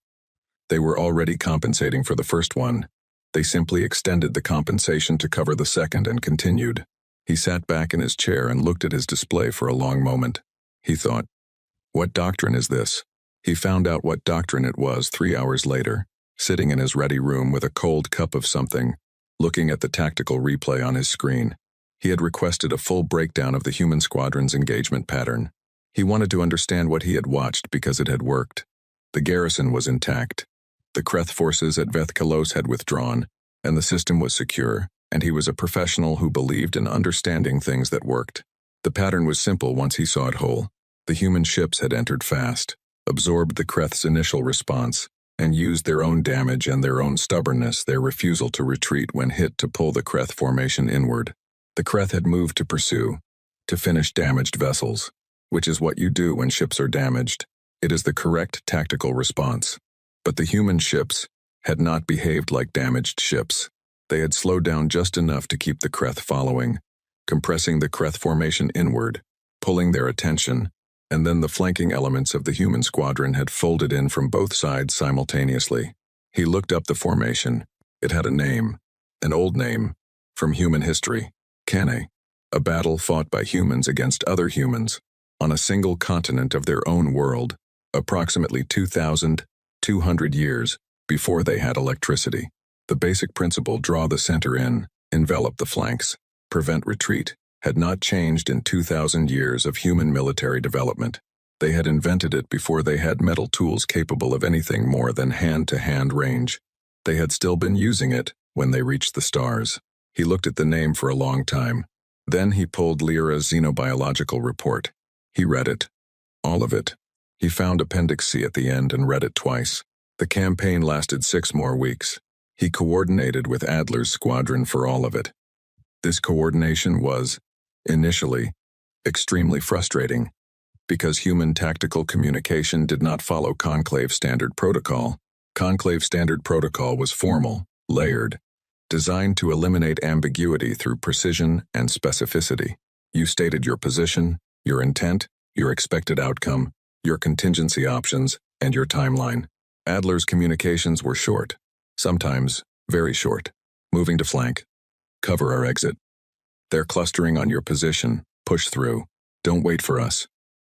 They were already compensating for the first one. They simply extended the compensation to cover the second and continued. He sat back in his chair and looked at his display for a long moment. He thought, what doctrine is this? He found out what doctrine it was 3 hours later, sitting in his ready room with a cold cup of something, looking at the tactical replay on his screen. He had requested a full breakdown of the human squadron's engagement pattern. He wanted to understand what he had watched because it had worked. The garrison was intact. The Kreth forces at Vethkalos had withdrawn, and the system was secure, and he was a professional who believed in understanding things that worked. The pattern was simple once he saw it whole. The human ships had entered fast, absorbed the Kreth's initial response, and used their own damage and their own stubbornness, their refusal to retreat when hit, to pull the Kreth formation inward. The Kreth had moved to pursue, to finish damaged vessels, which is what you do when ships are damaged. It is the correct tactical response. But the human ships had not behaved like damaged ships. They had slowed down just enough to keep the Kreth following, compressing the Kreth formation inward, pulling their attention, and then the flanking elements of the human squadron had folded in from both sides simultaneously. He looked up the formation. It had a name, an old name, from human history, Cannae, a battle fought by humans against other humans, on a single continent of their own world, approximately 2,200 years before they had electricity. The basic principle, draw the center in, envelop the flanks, prevent retreat, had not changed in 2,000 years of human military development. They had invented it before they had metal tools capable of anything more than hand-to-hand range. They had still been using it when they reached the stars. He looked at the name for a long time. Then he pulled Lyra's xenobiological report. He read it. All of it. He found Appendix C at the end and read it twice. The campaign lasted 6 more weeks. He coordinated with Adler's squadron for all of it. This coordination was, initially, extremely frustrating, because human tactical communication did not follow Conclave Standard Protocol. Conclave Standard Protocol was formal, layered, designed to eliminate ambiguity through precision and specificity. You stated your position, your intent, your expected outcome, your contingency options, and your timeline. Adler's communications were short, sometimes very short. Moving to flank. Cover our exit. They're clustering on your position. Push through. Don't wait for us.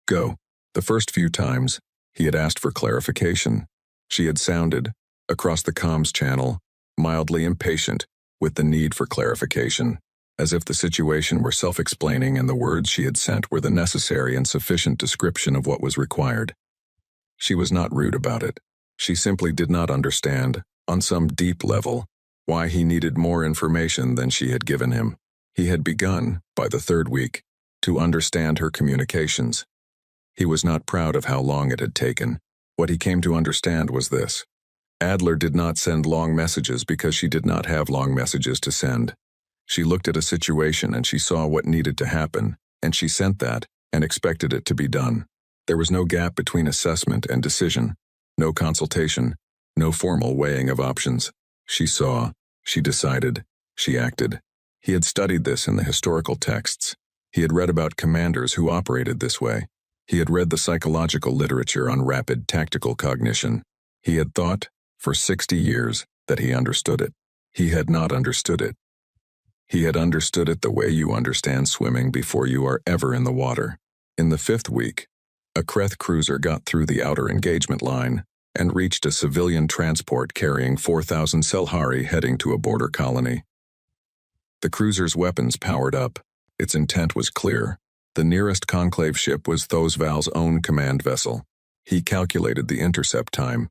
Go. The first few times, he had asked for clarification. She had sounded, across the comms channel, mildly impatient with the need for clarification, as if the situation were self-explaining and the words she had sent were the necessary and sufficient description of what was required. She was not rude about it. She simply did not understand, on some deep level, why he needed more information than she had given him. He had begun, by the 3rd week, to understand her communications. He was not proud of how long it had taken. What he came to understand was this. Adler did not send long messages because she did not have long messages to send. She looked at a situation and she saw what needed to happen, and she sent that and expected it to be done. There was no gap between assessment and decision, no consultation, no formal weighing of options. She saw, she decided, she acted. He had studied this in the historical texts. He had read about commanders who operated this way. He had read the psychological literature on rapid tactical cognition. He had thought, for 60 years, that he understood it. He had not understood it. He had understood it the way you understand swimming before you are ever in the water. In the 5th week, a Kreth cruiser got through the outer engagement line and reached a civilian transport carrying 4,000 Selhari heading to a border colony. The cruiser's weapons powered up. Its intent was clear. The nearest Conclave ship was Thosval's own command vessel. He calculated the intercept time.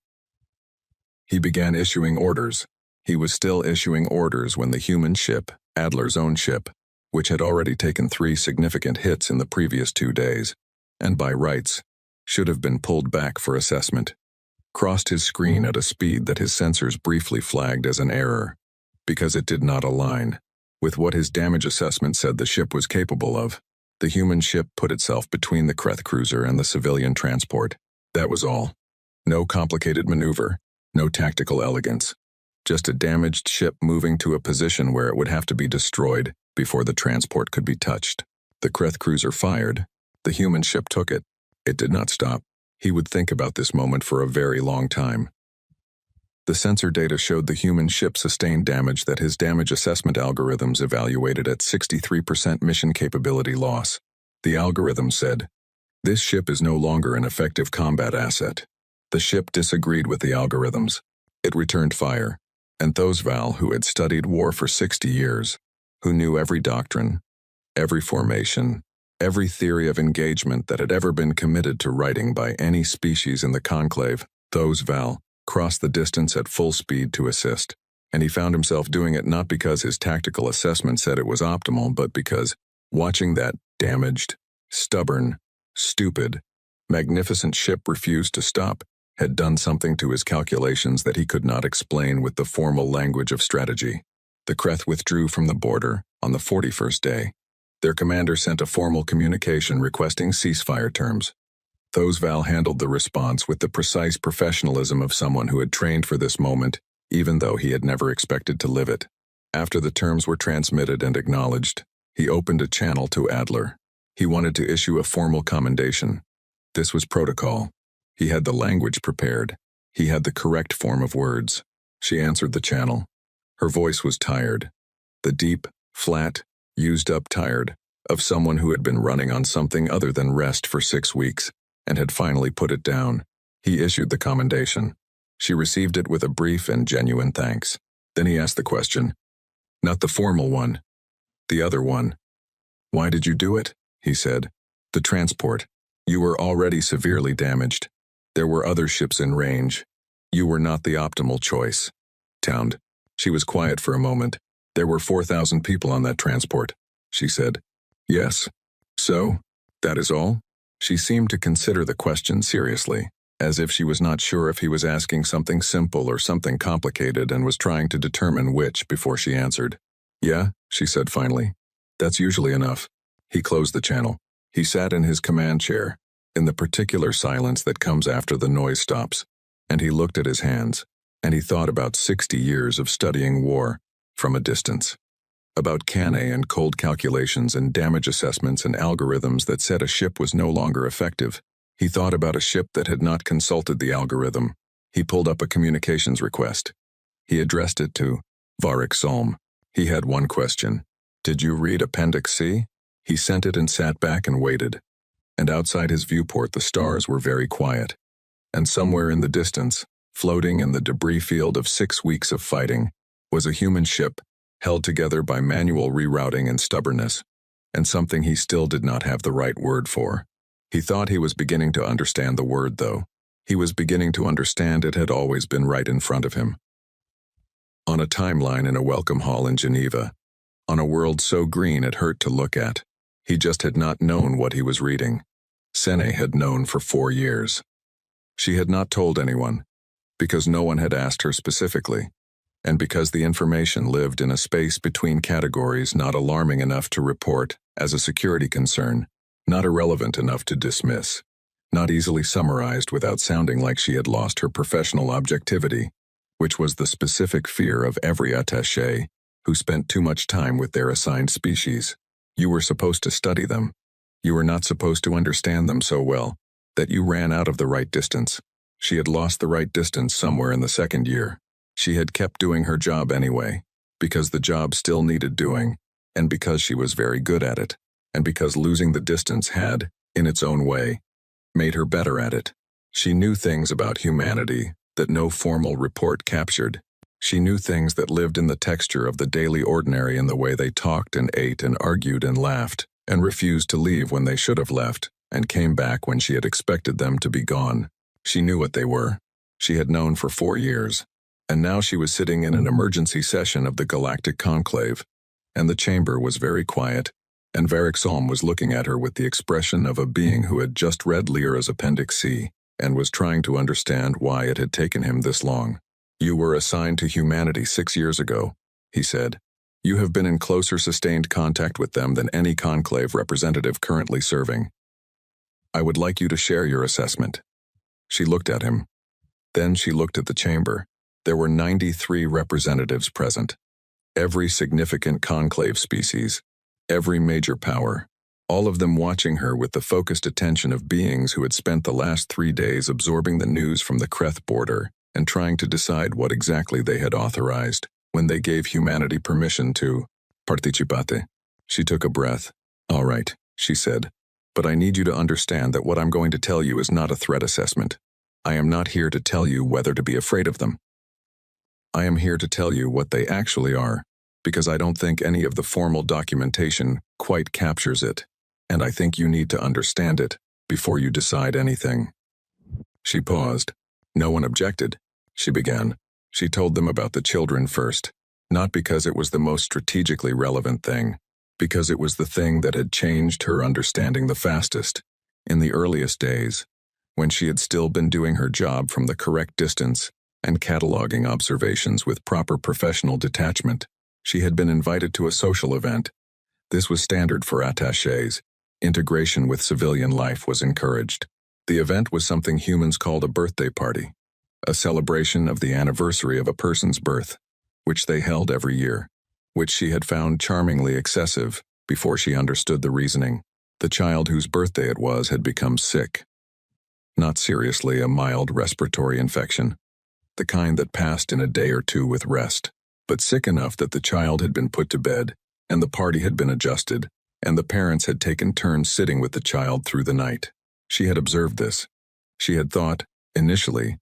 He began issuing orders. He was still issuing orders when the human ship, Adler's own ship, which had already taken 3 significant hits in the previous 2 days, and by rights, should have been pulled back for assessment, crossed his screen at a speed that his sensors briefly flagged as an error, because it did not align with what his damage assessment said the ship was capable of. The human ship put itself between the Kreth cruiser and the civilian transport. That was all. No complicated maneuver, no tactical elegance. Just a damaged ship moving to a position where it would have to be destroyed before the transport could be touched. The Kreth cruiser fired. The human ship took it. It did not stop. He would think about this moment for a very long time. The sensor data showed the human ship sustained damage that his damage assessment algorithms evaluated at 63% mission capability loss. The algorithm said, "This ship is no longer an effective combat asset." The ship disagreed with the algorithms. It returned fire, and Thosval, who had studied war for 60 years, who knew every doctrine, every formation, every theory of engagement that had ever been committed to writing by any species in the conclave, Thosval, crossed the distance at full speed to assist, and he found himself doing it not because his tactical assessment said it was optimal, but because watching that damaged, stubborn, stupid, magnificent ship refuse to stop had done something to his calculations that he could not explain with the formal language of strategy. The Kreth withdrew from the border on the 41st day. Their commander sent a formal communication requesting ceasefire terms. Val handled the response with the precise professionalism of someone who had trained for this moment, even though he had never expected to live it. After the terms were transmitted and acknowledged, he opened a channel to Adler. He wanted to issue a formal commendation. This was protocol. He had the language prepared. He had the correct form of words. She answered the channel. Her voice was tired. The deep, flat, used-up tired of someone who had been running on something other than rest for 6 weeks and had finally put it down. He issued the commendation. She received it with a brief and genuine thanks. Then he asked the question. Not the formal one. The other one. Why did you do it? He said. The transport. You were already severely damaged. There were other ships in range. You were not the optimal choice. Towned. She was quiet for a moment. There were 4,000 people on that transport, she said. Yes. So? That is all? She seemed to consider the question seriously, as if she was not sure if he was asking something simple or something complicated and was trying to determine which before she answered. Yeah, she said finally. That's usually enough. He closed the channel. He sat in his command chair, in the particular silence that comes after the noise stops, and he looked at his hands, and he thought about 60 years of studying war from a distance. About cannae and cold calculations and damage assessments and algorithms that said a ship was no longer effective. He thought about a ship that had not consulted the algorithm. He pulled up a communications request. He addressed it to Varric Solm. He had one question. Did you read Appendix C? He sent it and sat back and waited. And outside his viewport the stars were very quiet. And somewhere in the distance, floating in the debris field of 6 weeks of fighting, was a human ship, held together by manual rerouting and stubbornness, and something he still did not have the right word for. He thought he was beginning to understand the word, though. He was beginning to understand it had always been right in front of him. On a timeline in a welcome hall in Geneva, on a world so green it hurt to look at, he just had not known what he was reading. Sene had known for 4 years. She had not told anyone, because no one had asked her specifically, and because the information lived in a space between categories not alarming enough to report as a security concern, not irrelevant enough to dismiss, not easily summarized without sounding like she had lost her professional objectivity, which was the specific fear of every attaché who spent too much time with their assigned species. You were supposed to study them. You were not supposed to understand them so well that you ran out of the right distance. She had lost the right distance somewhere in the 2nd year. She had kept doing her job anyway, because the job still needed doing, and because she was very good at it, and because losing the distance had, in its own way, made her better at it. She knew things about humanity that no formal report captured. She knew things that lived in the texture of the daily ordinary in the way they talked and ate and argued and laughed, and refused to leave when they should have left, and came back when she had expected them to be gone. She knew what they were. She had known for 4 years. And now she was sitting in an emergency session of the Galactic Conclave, and the chamber was very quiet, and Varric Solm was looking at her with the expression of a being who had just read Lyra's Appendix C and was trying to understand why it had taken him this long. You were assigned to humanity 6 years ago, he said. You have been in closer sustained contact with them than any Conclave representative currently serving. I would like you to share your assessment. She looked at him. Then she looked at the chamber. There were 93 representatives present. Every significant conclave species, every major power, all of them watching her with the focused attention of beings who had spent the last 3 days absorbing the news from the Kreth border and trying to decide what exactly they had authorized when they gave humanity permission to participate. She took a breath. All right, she said, but I need you to understand that what I'm going to tell you is not a threat assessment. I am not here to tell you whether to be afraid of them. I am here to tell you what they actually are, because I don't think any of the formal documentation quite captures it, and I think you need to understand it before you decide anything. She paused. No one objected. she began. She told them about the children first, not because it was the most strategically relevant thing, because it was the thing that had changed her understanding the fastest. In the earliest days, when she had still been doing her job from the correct distance and cataloging observations with proper professional detachment, she had been invited to a social event. This was standard for attachés. Integration with civilian life was encouraged. The event was something humans called a birthday party, a celebration of the anniversary of a person's birth, which they held every year, which she had found charmingly excessive before she understood the reasoning. The child whose birthday it was had become sick. Not seriously a mild respiratory infection, the kind that passed in a day or two with rest, but sick enough that the child had been put to bed, and the party had been adjusted, and the parents had taken turns sitting with the child through the night. She had observed this. She had thought, initially,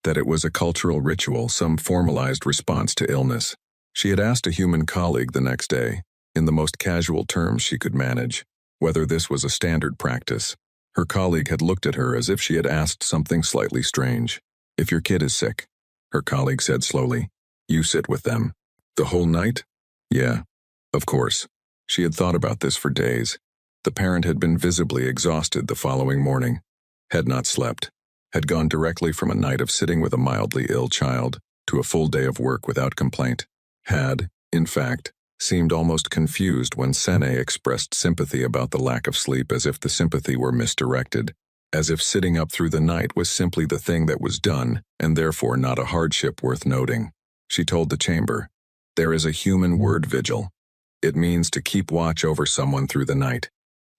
that it was a cultural ritual, some formalized response to illness. She had asked a human colleague the next day, in the most casual terms she could manage, whether this was a standard practice. Her colleague had looked at her as if she had asked something slightly strange. "If your kid is sick," her colleague said slowly, "you sit with them." "The whole night?" "Yeah, of course." She had thought about this for days. The parent had been visibly exhausted the following morning, had not slept, had gone directly from a night of sitting with a mildly ill child to a full day of work without complaint, had, in fact, seemed almost confused when Sene expressed sympathy about the lack of sleep, as if the sympathy were misdirected, as if sitting up through the night was simply the thing that was done and therefore not a hardship worth noting. She told the chamber, "There is a human word, vigil. It means to keep watch over someone through the night.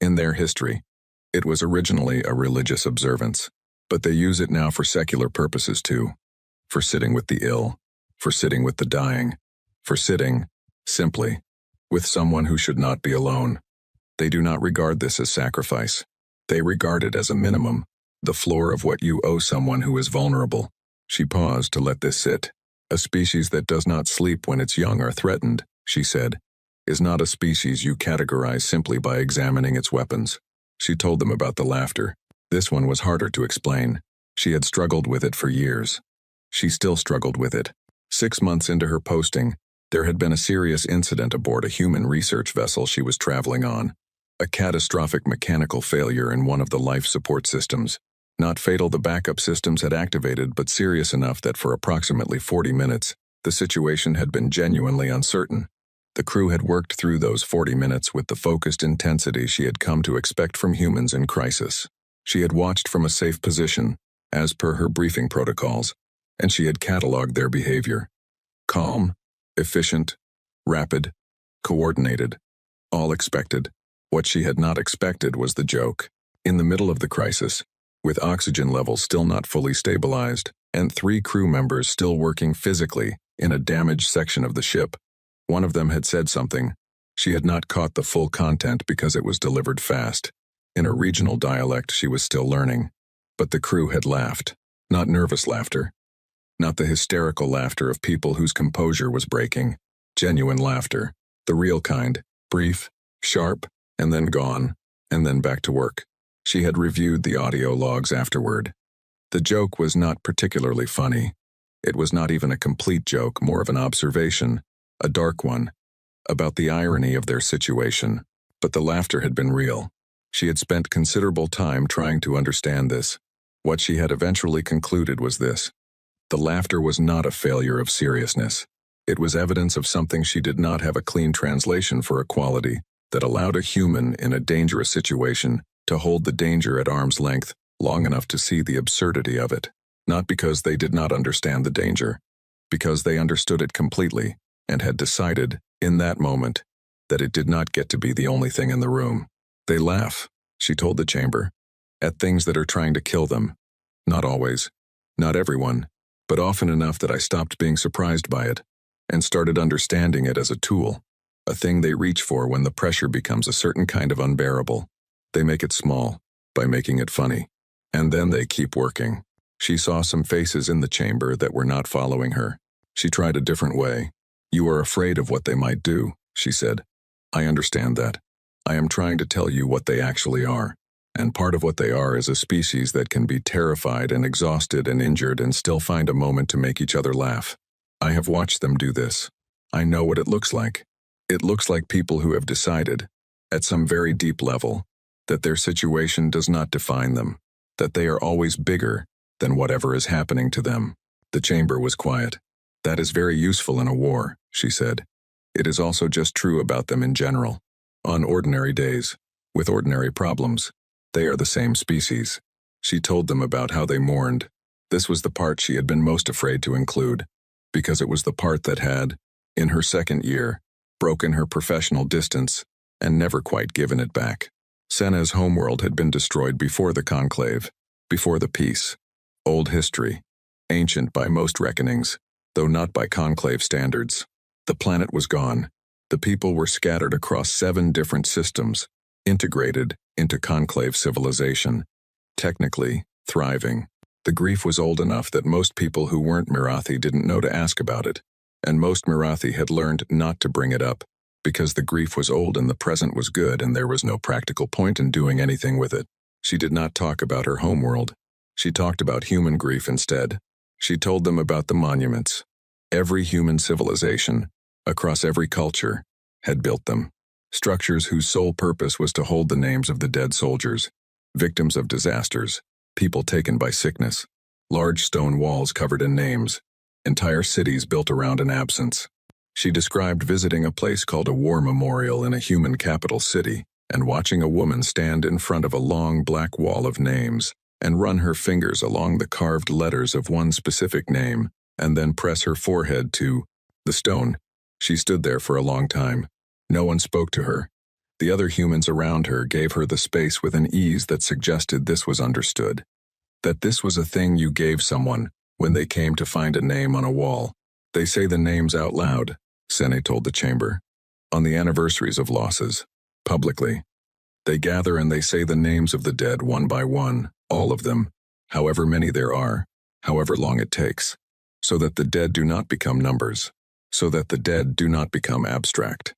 In their history, it was originally a religious observance, but they use it now for secular purposes too, for sitting with the ill, for sitting with the dying, for sitting, simply, with someone who should not be alone. They do not regard this as sacrifice. They regard it as a minimum, the floor of what you owe someone who is vulnerable." She paused to let this sit. "A species that does not sleep when its young are threatened," she said, "is not a species you categorize simply by examining its weapons." She told them about the laughter. This one was harder to explain. She had struggled with it for years. She still struggled with it. 6 months into her posting, there had been a serious incident aboard a human research vessel she was traveling on. A catastrophic mechanical failure in one of the life support systems. Not fatal, the backup systems had activated, but serious enough that for approximately 40 minutes, the situation had been genuinely uncertain. The crew had worked through those 40 minutes with the focused intensity she had come to expect from humans in crisis. She had watched from a safe position, as per her briefing protocols, and she had cataloged their behavior. Calm, efficient, rapid, coordinated, all expected. What she had not expected was the joke. In the middle of the crisis, with oxygen levels still not fully stabilized, and 3 crew members still working physically in a damaged section of the ship, one of them had said something. She had not caught the full content because it was delivered fast. In a regional dialect she was still learning. But the crew had laughed. Not nervous laughter. Not the hysterical laughter of people whose composure was breaking. Genuine laughter. The real kind. Brief, sharp, and then gone, and then back to work. She had reviewed the audio logs afterward. The joke was not particularly funny. It was not even a complete joke, more of an observation, a dark one, about the irony of their situation. But the laughter had been real. She had spent considerable time trying to understand this. What she had eventually concluded was this. The laughter was not a failure of seriousness. It was evidence of something she did not have a clean translation for, a quality that allowed a human in a dangerous situation to hold the danger at arm's length long enough to see the absurdity of it. Not because they did not understand the danger, because they understood it completely and had decided, in that moment, that it did not get to be the only thing in the room. They laugh, she told the chamber, at things that are trying to kill them. Not always, not everyone, but often enough that I stopped being surprised by it and started understanding it as a tool, a thing they reach for when the pressure becomes a certain kind of unbearable. They make it small, by making it funny, and then they keep working. She saw some faces in the chamber that were not following her. She tried a different way. "You are afraid of what they might do," she said. "I understand that. I am trying to tell you what they actually are. And part of what they are is a species that can be terrified and exhausted and injured and still find a moment to make each other laugh. I have watched them do this. I know what it looks like. It looks like people who have decided, at some very deep level, that their situation does not define them, that they are always bigger than whatever is happening to them. The chamber was quiet. That is very useful in a war, she said. It is also just true about them in general. On ordinary days, with ordinary problems, they are the same species. She told them about how they mourned. This was the part she had been most afraid to include, because it was the part that had, in her second year, broken her professional distance and never quite given it back. Senna's homeworld had been destroyed before the conclave, before the peace. Old history, ancient by most reckonings, though not by conclave standards. The planet was gone. The people were scattered across 7 different systems, integrated into conclave civilization, technically thriving. The grief was old enough that most people who weren't Mirathi didn't know to ask about it, and most Mirathi had learned not to bring it up, because the grief was old and the present was good and there was no practical point in doing anything with it. She did not talk about her homeworld. She talked about human grief instead. She told them about the monuments. Every human civilization, across every culture, had built them. Structures whose sole purpose was to hold the names of the dead soldiers, victims of disasters, people taken by sickness, large stone walls covered in names, entire cities built around an absence. She described visiting a place called a war memorial in a human capital city and watching a woman stand in front of a long black wall of names and run her fingers along the carved letters of one specific name and then press her forehead to the stone. She stood there for a long time. No one spoke to her. The other humans around her gave her the space with an ease that suggested this was understood. That this was a thing you gave someone when they came to find a name on a wall. They say the names out loud, Sene told the chamber. On the anniversaries of losses, publicly. They gather and they say the names of the dead one by one, all of them, however many there are, however long it takes, so that the dead do not become numbers, so that the dead do not become abstract.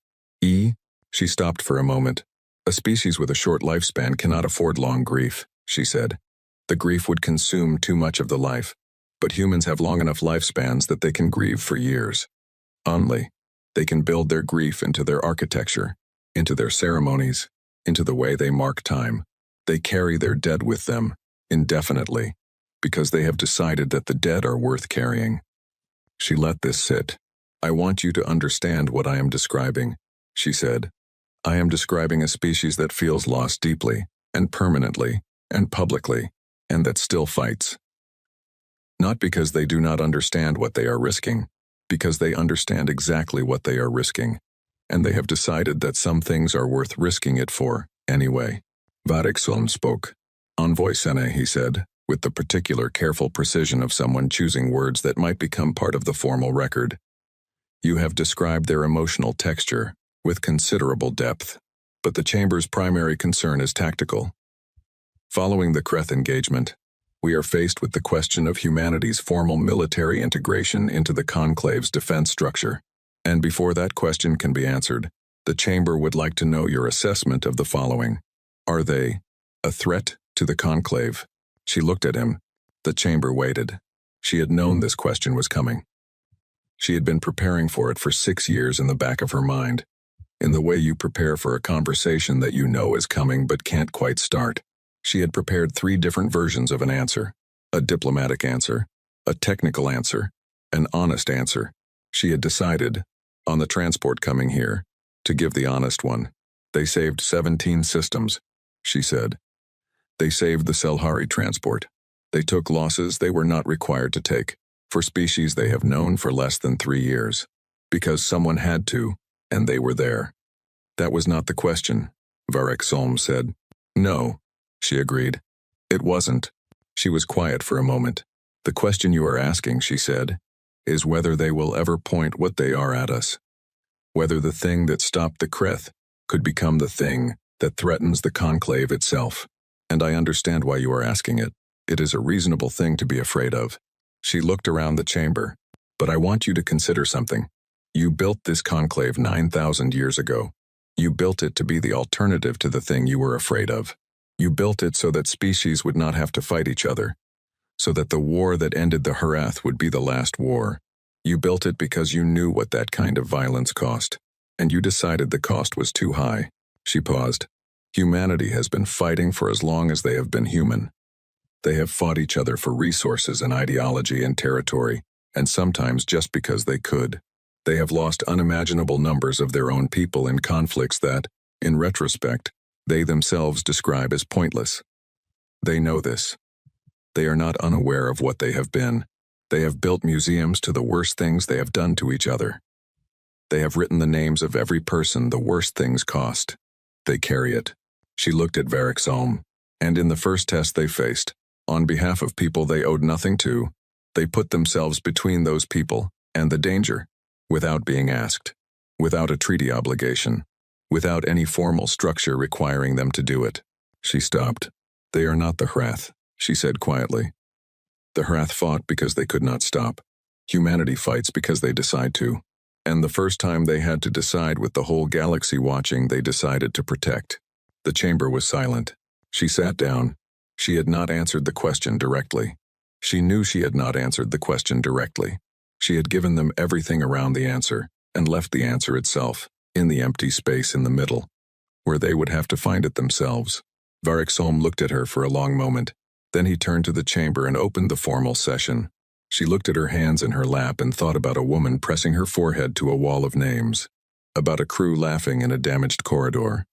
She stopped for a moment. A species with a short lifespan cannot afford long grief, she said. The grief would consume too much of the life, but humans have long enough lifespans that they can grieve for years. Only, they can build their grief into their architecture, into their ceremonies, into the way they mark time. They carry their dead with them, indefinitely, because they have decided that the dead are worth carrying. She let this sit. I want you to understand what I am describing, she said. I am describing a species that feels lost deeply, and permanently, and publicly, and that still fights. Not because they do not understand what they are risking, because they understand exactly what they are risking, and they have decided that some things are worth risking it for, anyway. Variksolm spoke. Envoy Sene, he said, with the particular careful precision of someone choosing words that might become part of the formal record. You have described their emotional texture, with considerable depth, but the chamber's primary concern is tactical. Following the Kreth engagement, we are faced with the question of humanity's formal military integration into the Conclave's defense structure. And before that question can be answered, the chamber would like to know your assessment of the following. Are they a threat to the Conclave? She looked at him. The chamber waited. She had known this question was coming. She had been preparing for it for 6 years in the back of her mind, in the way you prepare for a conversation that you know is coming but can't quite start. She had prepared 3 different versions of an answer: a diplomatic answer, a technical answer, an honest answer. She had decided, on the transport coming here, to give the honest one. They saved 17 systems, she said. They saved the Selhari transport. They took losses they were not required to take, for species they have known for less than 3 years, because someone had to, and they were there. That was not the question, Varek Solm said. No, she agreed. It wasn't. She was quiet for a moment. The question you are asking, she said, is whether they will ever point what they are at us. Whether the thing that stopped the Kreth could become the thing that threatens the Conclave itself. And I understand why you are asking it. It is a reasonable thing to be afraid of. She looked around the chamber. But I want you to consider something. You built this Conclave 9,000 years ago. You built it to be the alternative to the thing you were afraid of. You built it so that species would not have to fight each other, so that the war that ended the Harath would be the last war. You built it because you knew what that kind of violence cost, and you decided the cost was too high. She paused. Humanity has been fighting for as long as they have been human. They have fought each other for resources and ideology and territory, and sometimes just because they could. They have lost unimaginable numbers of their own people in conflicts that, in retrospect, they themselves describe as pointless. They know this. They are not unaware of what they have been. They have built museums to the worst things they have done to each other. They have written the names of every person the worst things cost. They carry it. She looked at Varexholm, and in the first test they faced, on behalf of people they owed nothing to, they put themselves between those people and the danger, without being asked, without a treaty obligation, without any formal structure requiring them to do it. She stopped. They are not the Hrath, she said quietly. The Hrath fought because they could not stop. Humanity fights because they decide to. And the first time they had to decide with the whole galaxy watching, they decided to protect. The chamber was silent. She sat down. She had not answered the question directly. She knew she had not answered the question directly. She had given them everything around the answer, and left the answer itself, in the empty space in the middle, where they would have to find it themselves. Varexholm looked at her for a long moment. Then he turned to the chamber and opened the formal session. She looked at her hands in her lap and thought about a woman pressing her forehead to a wall of names, about a crew laughing in a damaged corridor,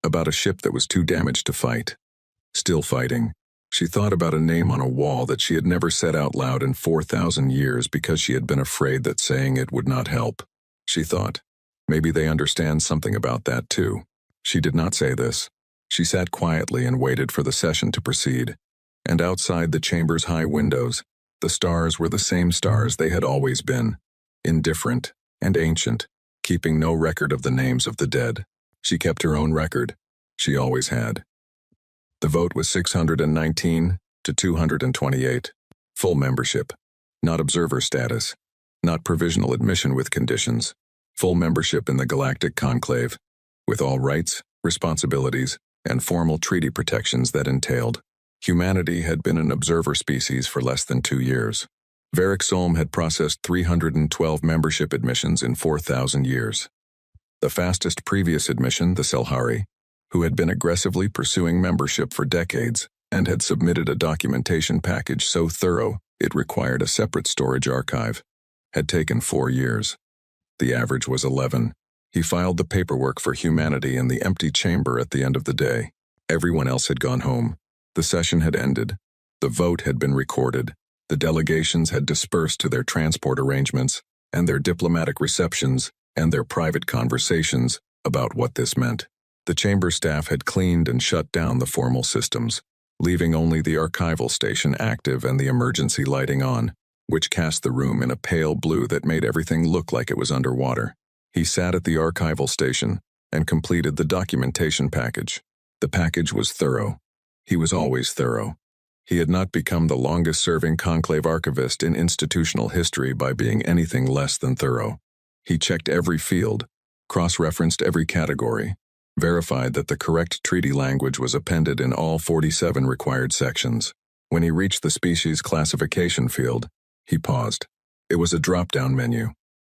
about a ship that was too damaged to fight, still fighting. She thought about a name on a wall that she had never said out loud in 4,000 years because she had been afraid that saying it would not help. She thought, maybe they understand something about that too. She did not say this. She sat quietly and waited for the session to proceed. And outside the chamber's high windows, the stars were the same stars they had always been, indifferent and ancient, keeping no record of the names of the dead. She kept her own record. She always had. The vote was 619 to 228. Full membership. Not observer status. Not provisional admission with conditions. Full membership in the Galactic Conclave, with all rights, responsibilities, and formal treaty protections that entailed. Humanity had been an observer species for less than 2 years. Varexholm had processed 312 membership admissions in 4,000 years. The fastest previous admission, the Selhari, who had been aggressively pursuing membership for decades and had submitted a documentation package so thorough it required a separate storage archive, had taken 4 years. The average was 11. He filed the paperwork for humanity in the empty chamber at the end of the day. Everyone else had gone home. The session had ended. The vote had been recorded. The delegations had dispersed to their transport arrangements and their diplomatic receptions and their private conversations about what this meant. The chamber staff had cleaned and shut down the formal systems, leaving only the archival station active and the emergency lighting on, which cast the room in a pale blue that made everything look like it was underwater. He sat at the archival station and completed the documentation package. The package was thorough. He was always thorough. He had not become the longest-serving conclave archivist in institutional history by being anything less than thorough. He checked every field, cross-referenced every category, verified that the correct treaty language was appended in all 47 required sections. When he reached the species classification field, he paused. It was a drop-down menu.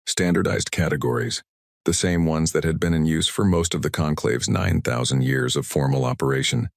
Standardized categories, the same ones that had been in use for most of the conclave's 9,000 years of formal operation.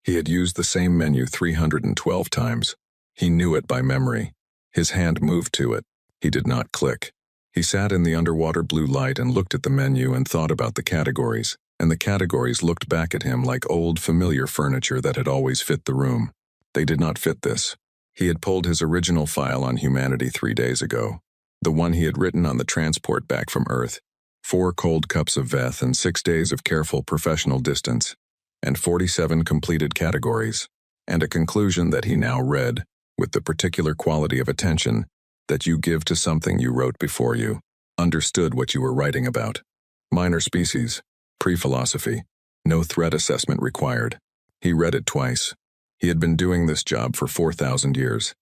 He had used the same menu 312 times. He knew it by memory. His hand moved to it. He did not click. He sat in the underwater blue light and looked at the menu and thought about the categories, and the categories looked back at him like old familiar furniture that had always fit the room. They did not fit this. He had pulled his original file on humanity 3 days ago, the one he had written on the transport back from Earth. 4 cold cups of Veth and 6 days of careful professional distance, and 47 completed categories, and a conclusion that he now read, with the particular quality of attention that you give to something you wrote before you understood what you were writing about. Minor species, pre-philosophy, no threat assessment required. He read it twice. He had been doing this job for 4,000 years.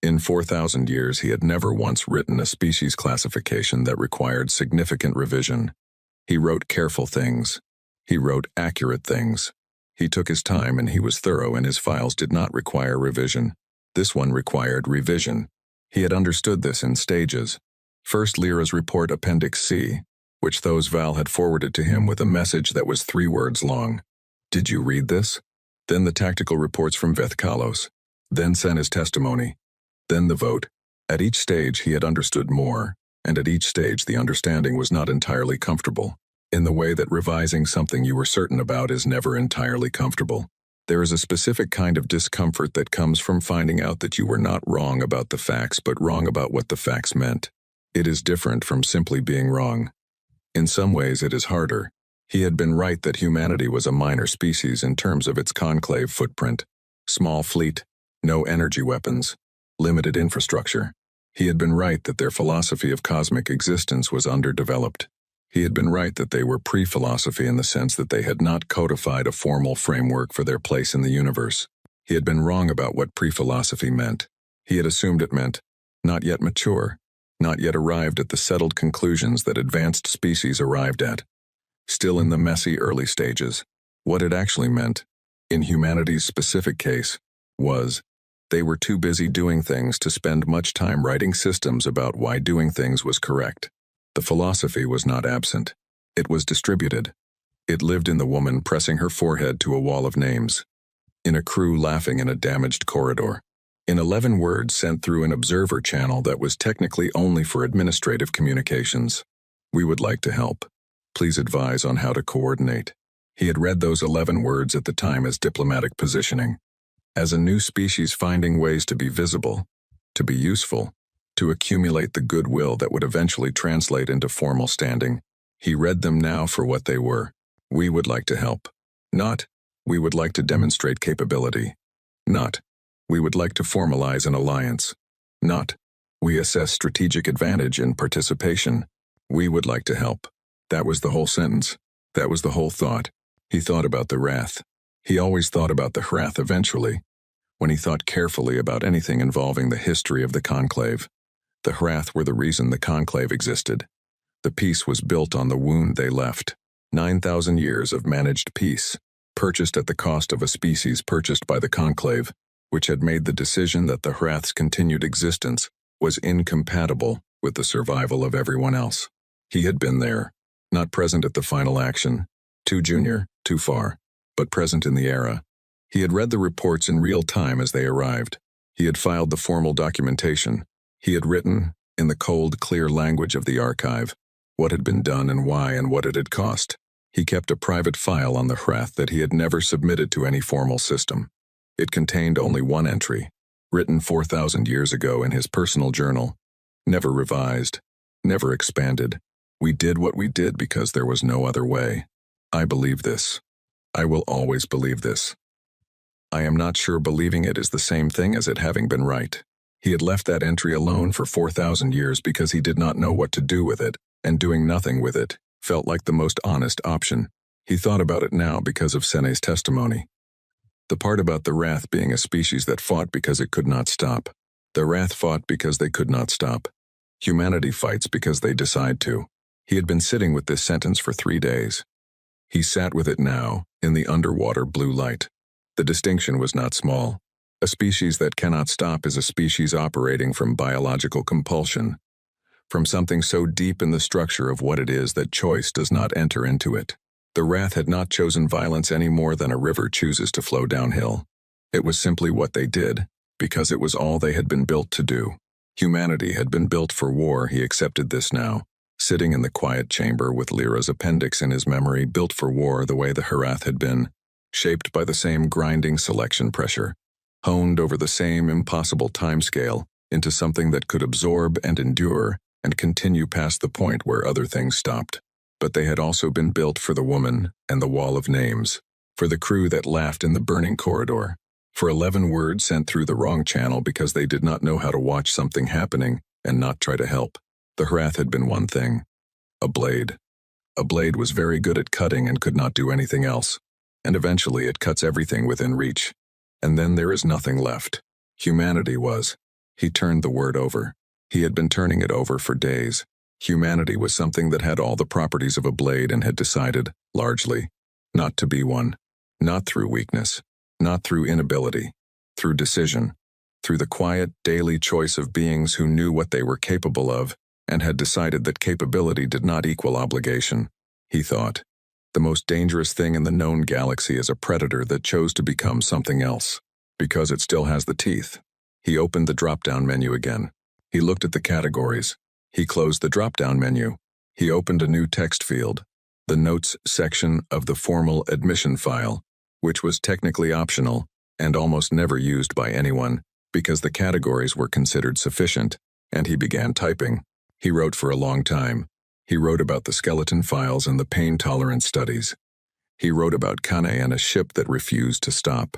In 4,000 years, he had never once written a species classification that required significant revision. He wrote careful things. He wrote accurate things. He took his time and he was thorough, and his files did not require revision. This one required revision. He had understood this in stages. First, Lyra's report Appendix C, which those Val had forwarded to him with a message that was 3 words long. Did you read this? Then the tactical reports from Vethkalos. Then Senna's testimony. Then the vote. At each stage he had understood more, and at each stage the understanding was not entirely comfortable. In the way that revising something you were certain about is never entirely comfortable. There is a specific kind of discomfort that comes from finding out that you were not wrong about the facts but wrong about what the facts meant. It is different from simply being wrong. In some ways it is harder. He had been right that humanity was a minor species in terms of its conclave footprint. Small fleet, no energy weapons, limited infrastructure. He had been right that their philosophy of cosmic existence was underdeveloped. He had been right that they were pre-philosophy in the sense that they had not codified a formal framework for their place in the universe. He had been wrong about what pre-philosophy meant. He had assumed it meant not yet mature, not yet arrived at the settled conclusions that advanced species arrived at. Still in the messy early stages. What it actually meant, in humanity's specific case, was they were too busy doing things to spend much time writing systems about why doing things was correct. The philosophy was not absent. It was distributed. It lived in the woman pressing her forehead to a wall of names, in a crew laughing in a damaged corridor, in 11 words sent through an observer channel that was technically only for administrative communications. We would like to help. Please advise on how to coordinate. He had read those 11 words at the time as diplomatic positioning. As a new species finding ways to be visible, to be useful, to accumulate the goodwill that would eventually translate into formal standing, he read them now for what they were. We would like to help. Not, we would like to demonstrate capability. Not, we would like to formalize an alliance. Not, we assess strategic advantage in participation. We would like to help. That was the whole sentence. That was the whole thought. He thought about the wrath. He always thought about the wrath eventually, when he thought carefully about anything involving the history of the conclave. The wrath were the reason the conclave existed. The peace was built on the wound they left. 9,000 years of managed peace, purchased at the cost of a species purchased by the conclave, which had made the decision that the wrath's continued existence was incompatible with the survival of everyone else. He had been there, not present at the final action, too junior, too far, but present in the era. He had read the reports in real time as they arrived. He had filed the formal documentation. He had written, in the cold, clear language of the archive, what had been done and why and what it had cost. He kept a private file on the wrath that he had never submitted to any formal system. It contained only one entry, written 4,000 years ago in his personal journal, never revised, never expanded. We did what we did because there was no other way. I believe this. I will always believe this. I am not sure believing it is the same thing as it having been right. He had left that entry alone for 4,000 years because he did not know what to do with it, and doing nothing with it felt like the most honest option. He thought about it now because of Sene's testimony. The part about the wrath being a species that fought because it could not stop. The wrath fought because they could not stop. Humanity fights because they decide to. He had been sitting with this sentence for 3 days. He sat with it now, in the underwater blue light. The distinction was not small. A species that cannot stop is a species operating from biological compulsion, from something so deep in the structure of what it is that choice does not enter into it. The wrath had not chosen violence any more than a river chooses to flow downhill. It was simply what they did, because it was all they had been built to do. Humanity had been built for war. He accepted this now, sitting in the quiet chamber with Lyra's appendix in his memory, built for war the way the Herath had been, shaped by the same grinding selection pressure, honed over the same impossible timescale into something that could absorb and endure and continue past the point where other things stopped. But they had also been built for the woman and the wall of names, for the crew that laughed in the burning corridor, for 11 words sent through the wrong channel because they did not know how to watch something happening and not try to help. The wrath had been one thing, a blade. A blade was very good at cutting and could not do anything else, and eventually it cuts everything within reach. And then there is nothing left. Humanity was. He turned the word over. He had been turning it over for days. Humanity was something that had all the properties of a blade and had decided, largely, not to be one. Not through weakness, not through inability, through decision, through the quiet, daily choice of beings who knew what they were capable of and had decided that capability did not equal obligation. He thought, the most dangerous thing in the known galaxy is a predator that chose to become something else, because it still has the teeth. He opened the drop-down menu again. He looked at the categories. He closed the drop-down menu. He opened a new text field, the notes section of the formal admission file, which was technically optional and almost never used by anyone because the categories were considered sufficient, and he began typing. He wrote for a long time. He wrote about the skeleton files and the pain tolerance studies. He wrote about Kane and a ship that refused to stop.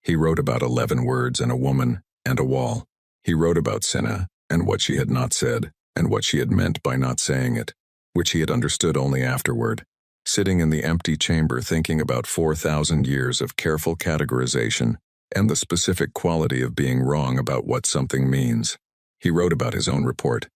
He wrote about 11 words and a woman and a wall. He wrote about Senna and what she had not said and what she had meant by not saying it, which he had understood only afterward, sitting in the empty chamber thinking about 4,000 years of careful categorization and the specific quality of being wrong about what something means. He wrote about his own report.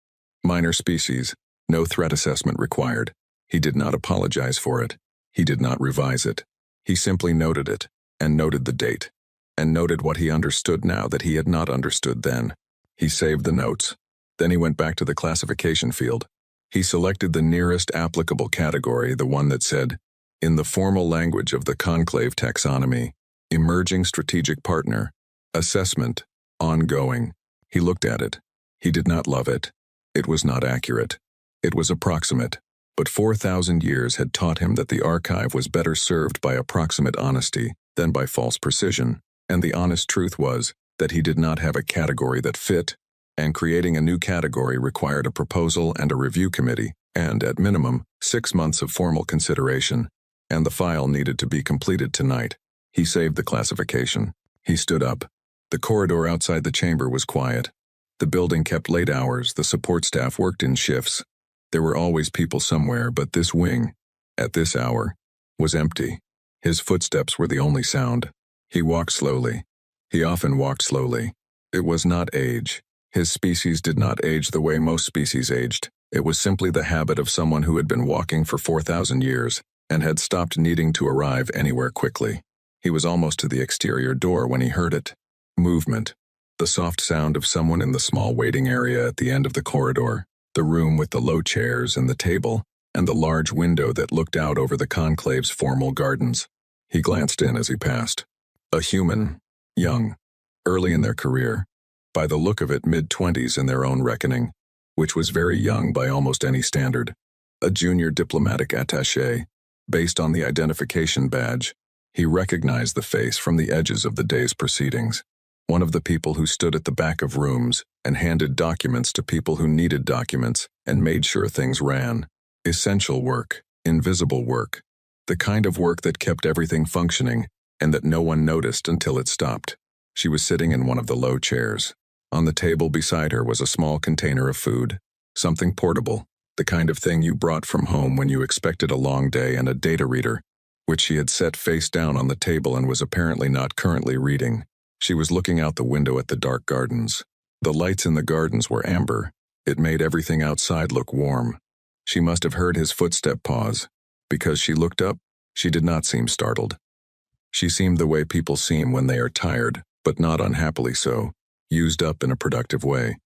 Minor species, no threat assessment required. He did not apologize for it. He did not revise it. He simply noted it, and noted the date, and noted what he understood now that he had not understood then. He saved the notes. Then he went back to the classification field. He selected the nearest applicable category, the one that said, in the formal language of the conclave taxonomy, emerging strategic partner, assessment, ongoing. He looked at it. He did not love it. It was not accurate. It was approximate. But 4,000 years had taught him that the archive was better served by approximate honesty than by false precision, and the honest truth was that he did not have a category that fit, and creating a new category required a proposal and a review committee, and, at minimum, 6 months of formal consideration, and the file needed to be completed tonight. He saved the classification. He stood up. The corridor outside the chamber was quiet. The building kept late hours, the support staff worked in shifts. There were always people somewhere, but this wing, at this hour, was empty. His footsteps were the only sound. He walked slowly. He often walked slowly. It was not age. His species did not age the way most species aged. It was simply the habit of someone who had been walking for 4,000 years and had stopped needing to arrive anywhere quickly. He was almost to the exterior door when he heard it. Movement. The soft sound of someone in the small waiting area at the end of the corridor, the room with the low chairs and the table, and the large window that looked out over the conclave's formal gardens. He glanced in as he passed. A human, young, early in their career, by the look of it mid-20s in their own reckoning, which was very young by almost any standard. A junior diplomatic attaché, based on the identification badge. He recognized the face from the edges of the day's proceedings. One of the people who stood at the back of rooms and handed documents to people who needed documents and made sure things ran. Essential work, invisible work, the kind of work that kept everything functioning and that no one noticed until it stopped. She was sitting in one of the low chairs. On the table beside her was a small container of food, something portable, the kind of thing you brought from home when you expected a long day, and a data reader, which she had set face down on the table and was apparently not currently reading. She was looking out the window at the dark gardens. The lights in the gardens were amber. It made everything outside look warm. She must have heard his footstep pause. Because she looked up, she did not seem startled. She seemed the way people seem when they are tired, but not unhappily so, used up in a productive way.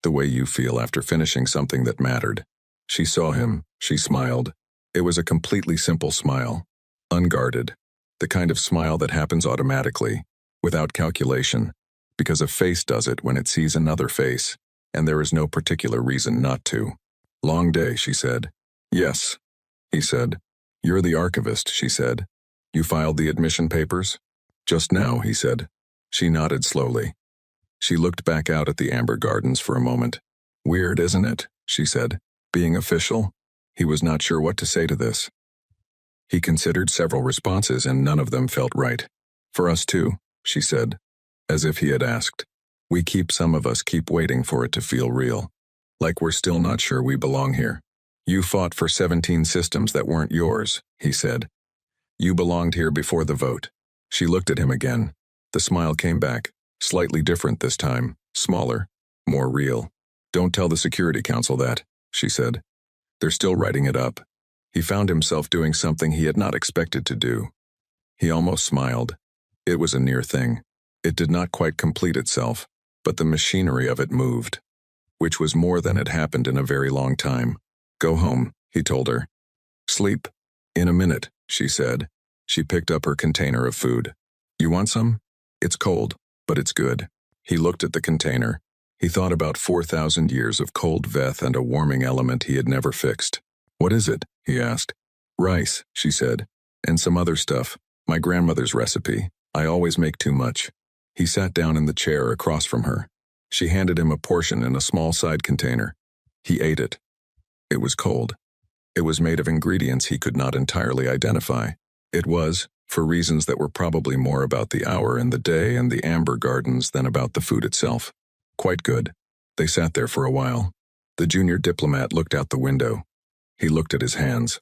The way you feel after finishing something that mattered. She saw him. She smiled. It was a completely simple smile. Unguarded. The kind of smile that happens automatically, without calculation, because a face does it when it sees another face, and there is no particular reason not to. Long day, she said. Yes, he said. You're the archivist, she said. You filed the admission papers? Just now, he said. She nodded slowly. She looked back out at the amber gardens for a moment. Weird, isn't it? She said. Being official? He was not sure what to say to this. He considered several responses and none of them felt right. For us too, she said, as if he had asked. Some of us keep waiting for it to feel real. Like we're still not sure we belong here. You fought for 17 systems that weren't yours, he said. You belonged here before the vote. She looked at him again. The smile came back, slightly different this time, smaller, more real. Don't tell the Security Council that, she said. They're still writing it up. He found himself doing something he had not expected to do. He almost smiled. It was a near thing. It did not quite complete itself, but the machinery of it moved, which was more than had happened in a very long time. Go home, he told her. Sleep. In a minute, she said. She picked up her container of food. You want some? It's cold, but it's good. He looked at the container. He thought about 4,000 years of cold veth and a warming element he had never fixed. What is it? He asked. Rice, she said, and some other stuff. My grandmother's recipe. I always make too much. He sat down in the chair across from her. She handed him a portion in a small side container. He ate it. It was cold. It was made of ingredients he could not entirely identify. It was, for reasons that were probably more about the hour and the day and the amber gardens than about the food itself. Quite good. They sat there for a while. The junior diplomat looked out the window. He looked at his hands.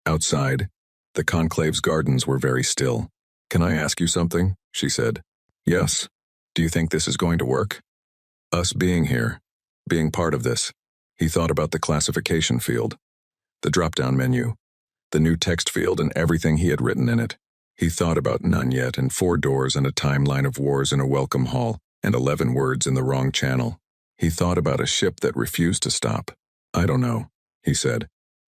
Outside, the conclave's gardens were very still. Can I ask you something? She said. Yes. Do you think this is going to work? Us being here, being part of this. He thought about the classification field, the drop-down menu, the new text field and everything he had written in it. He thought about none yet and 4 doors and a timeline of wars in a welcome hall and 11 words in the wrong channel. He thought about a ship that refused to stop. I don't know, he said.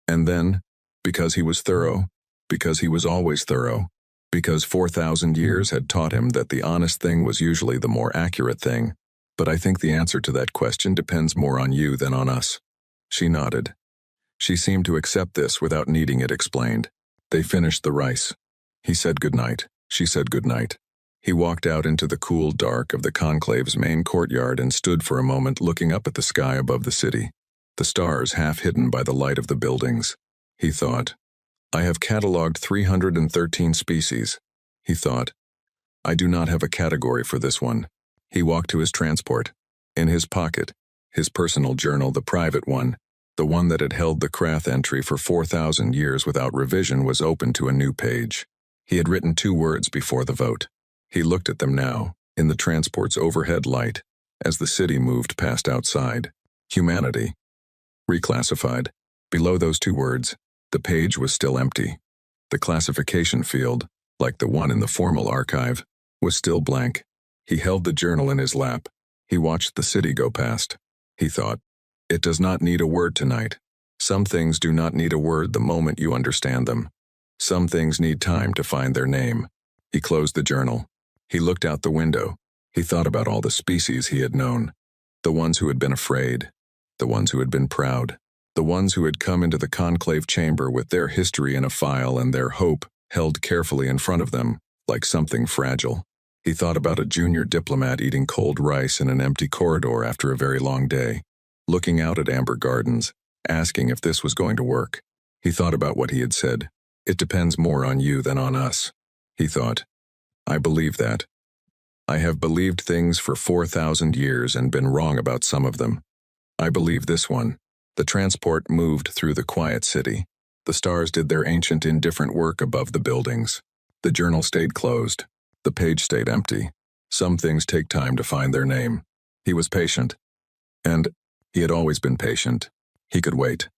And then, because he was thorough, because he was always thorough, because 4,000 years had taught him that the honest thing was usually the more accurate thing. But I think the answer to that question depends more on you than on us. She nodded. She seemed to accept this without needing it explained. They finished the rice. He said goodnight. She said goodnight. He walked out into the cool dark of the conclave's main courtyard and stood for a moment looking up at the sky above the city, the stars half hidden by the light of the buildings. He thought, I have catalogued 313 species. He thought, I do not have a category for this one. He walked to his transport. In his pocket, his personal journal, the private one, the one that had held the Krath entry for 4,000 years without revision, was open to a new page. He had written 2 words before the vote. He looked at them now, in the transport's overhead light, as the city moved past outside. Humanity. Reclassified. Below those 2 words, the page was still empty. The classification field, like the one in the formal archive, was still blank. He held the journal in his lap. He watched the city go past. He thought, it does not need a word tonight. Some things do not need a word the moment you understand them. Some things need time to find their name. He closed the journal. He looked out the window. He thought about all the species he had known. The ones who had been afraid. The ones who had been proud. The ones who had come into the conclave chamber with their history in a file and their hope held carefully in front of them, like something fragile. He thought about a junior diplomat eating cold rice in an empty corridor after a very long day, looking out at amber gardens, asking if this was going to work. He thought about what he had said. It depends more on you than on us. He thought, I believe that. I have believed things for 4,000 years and been wrong about some of them. I believe this one. The transport moved through the quiet city. The stars did their ancient indifferent work above the buildings. The journal stayed closed. The page stayed empty. Some things take time to find their name. He was patient. And he had always been patient. He could wait.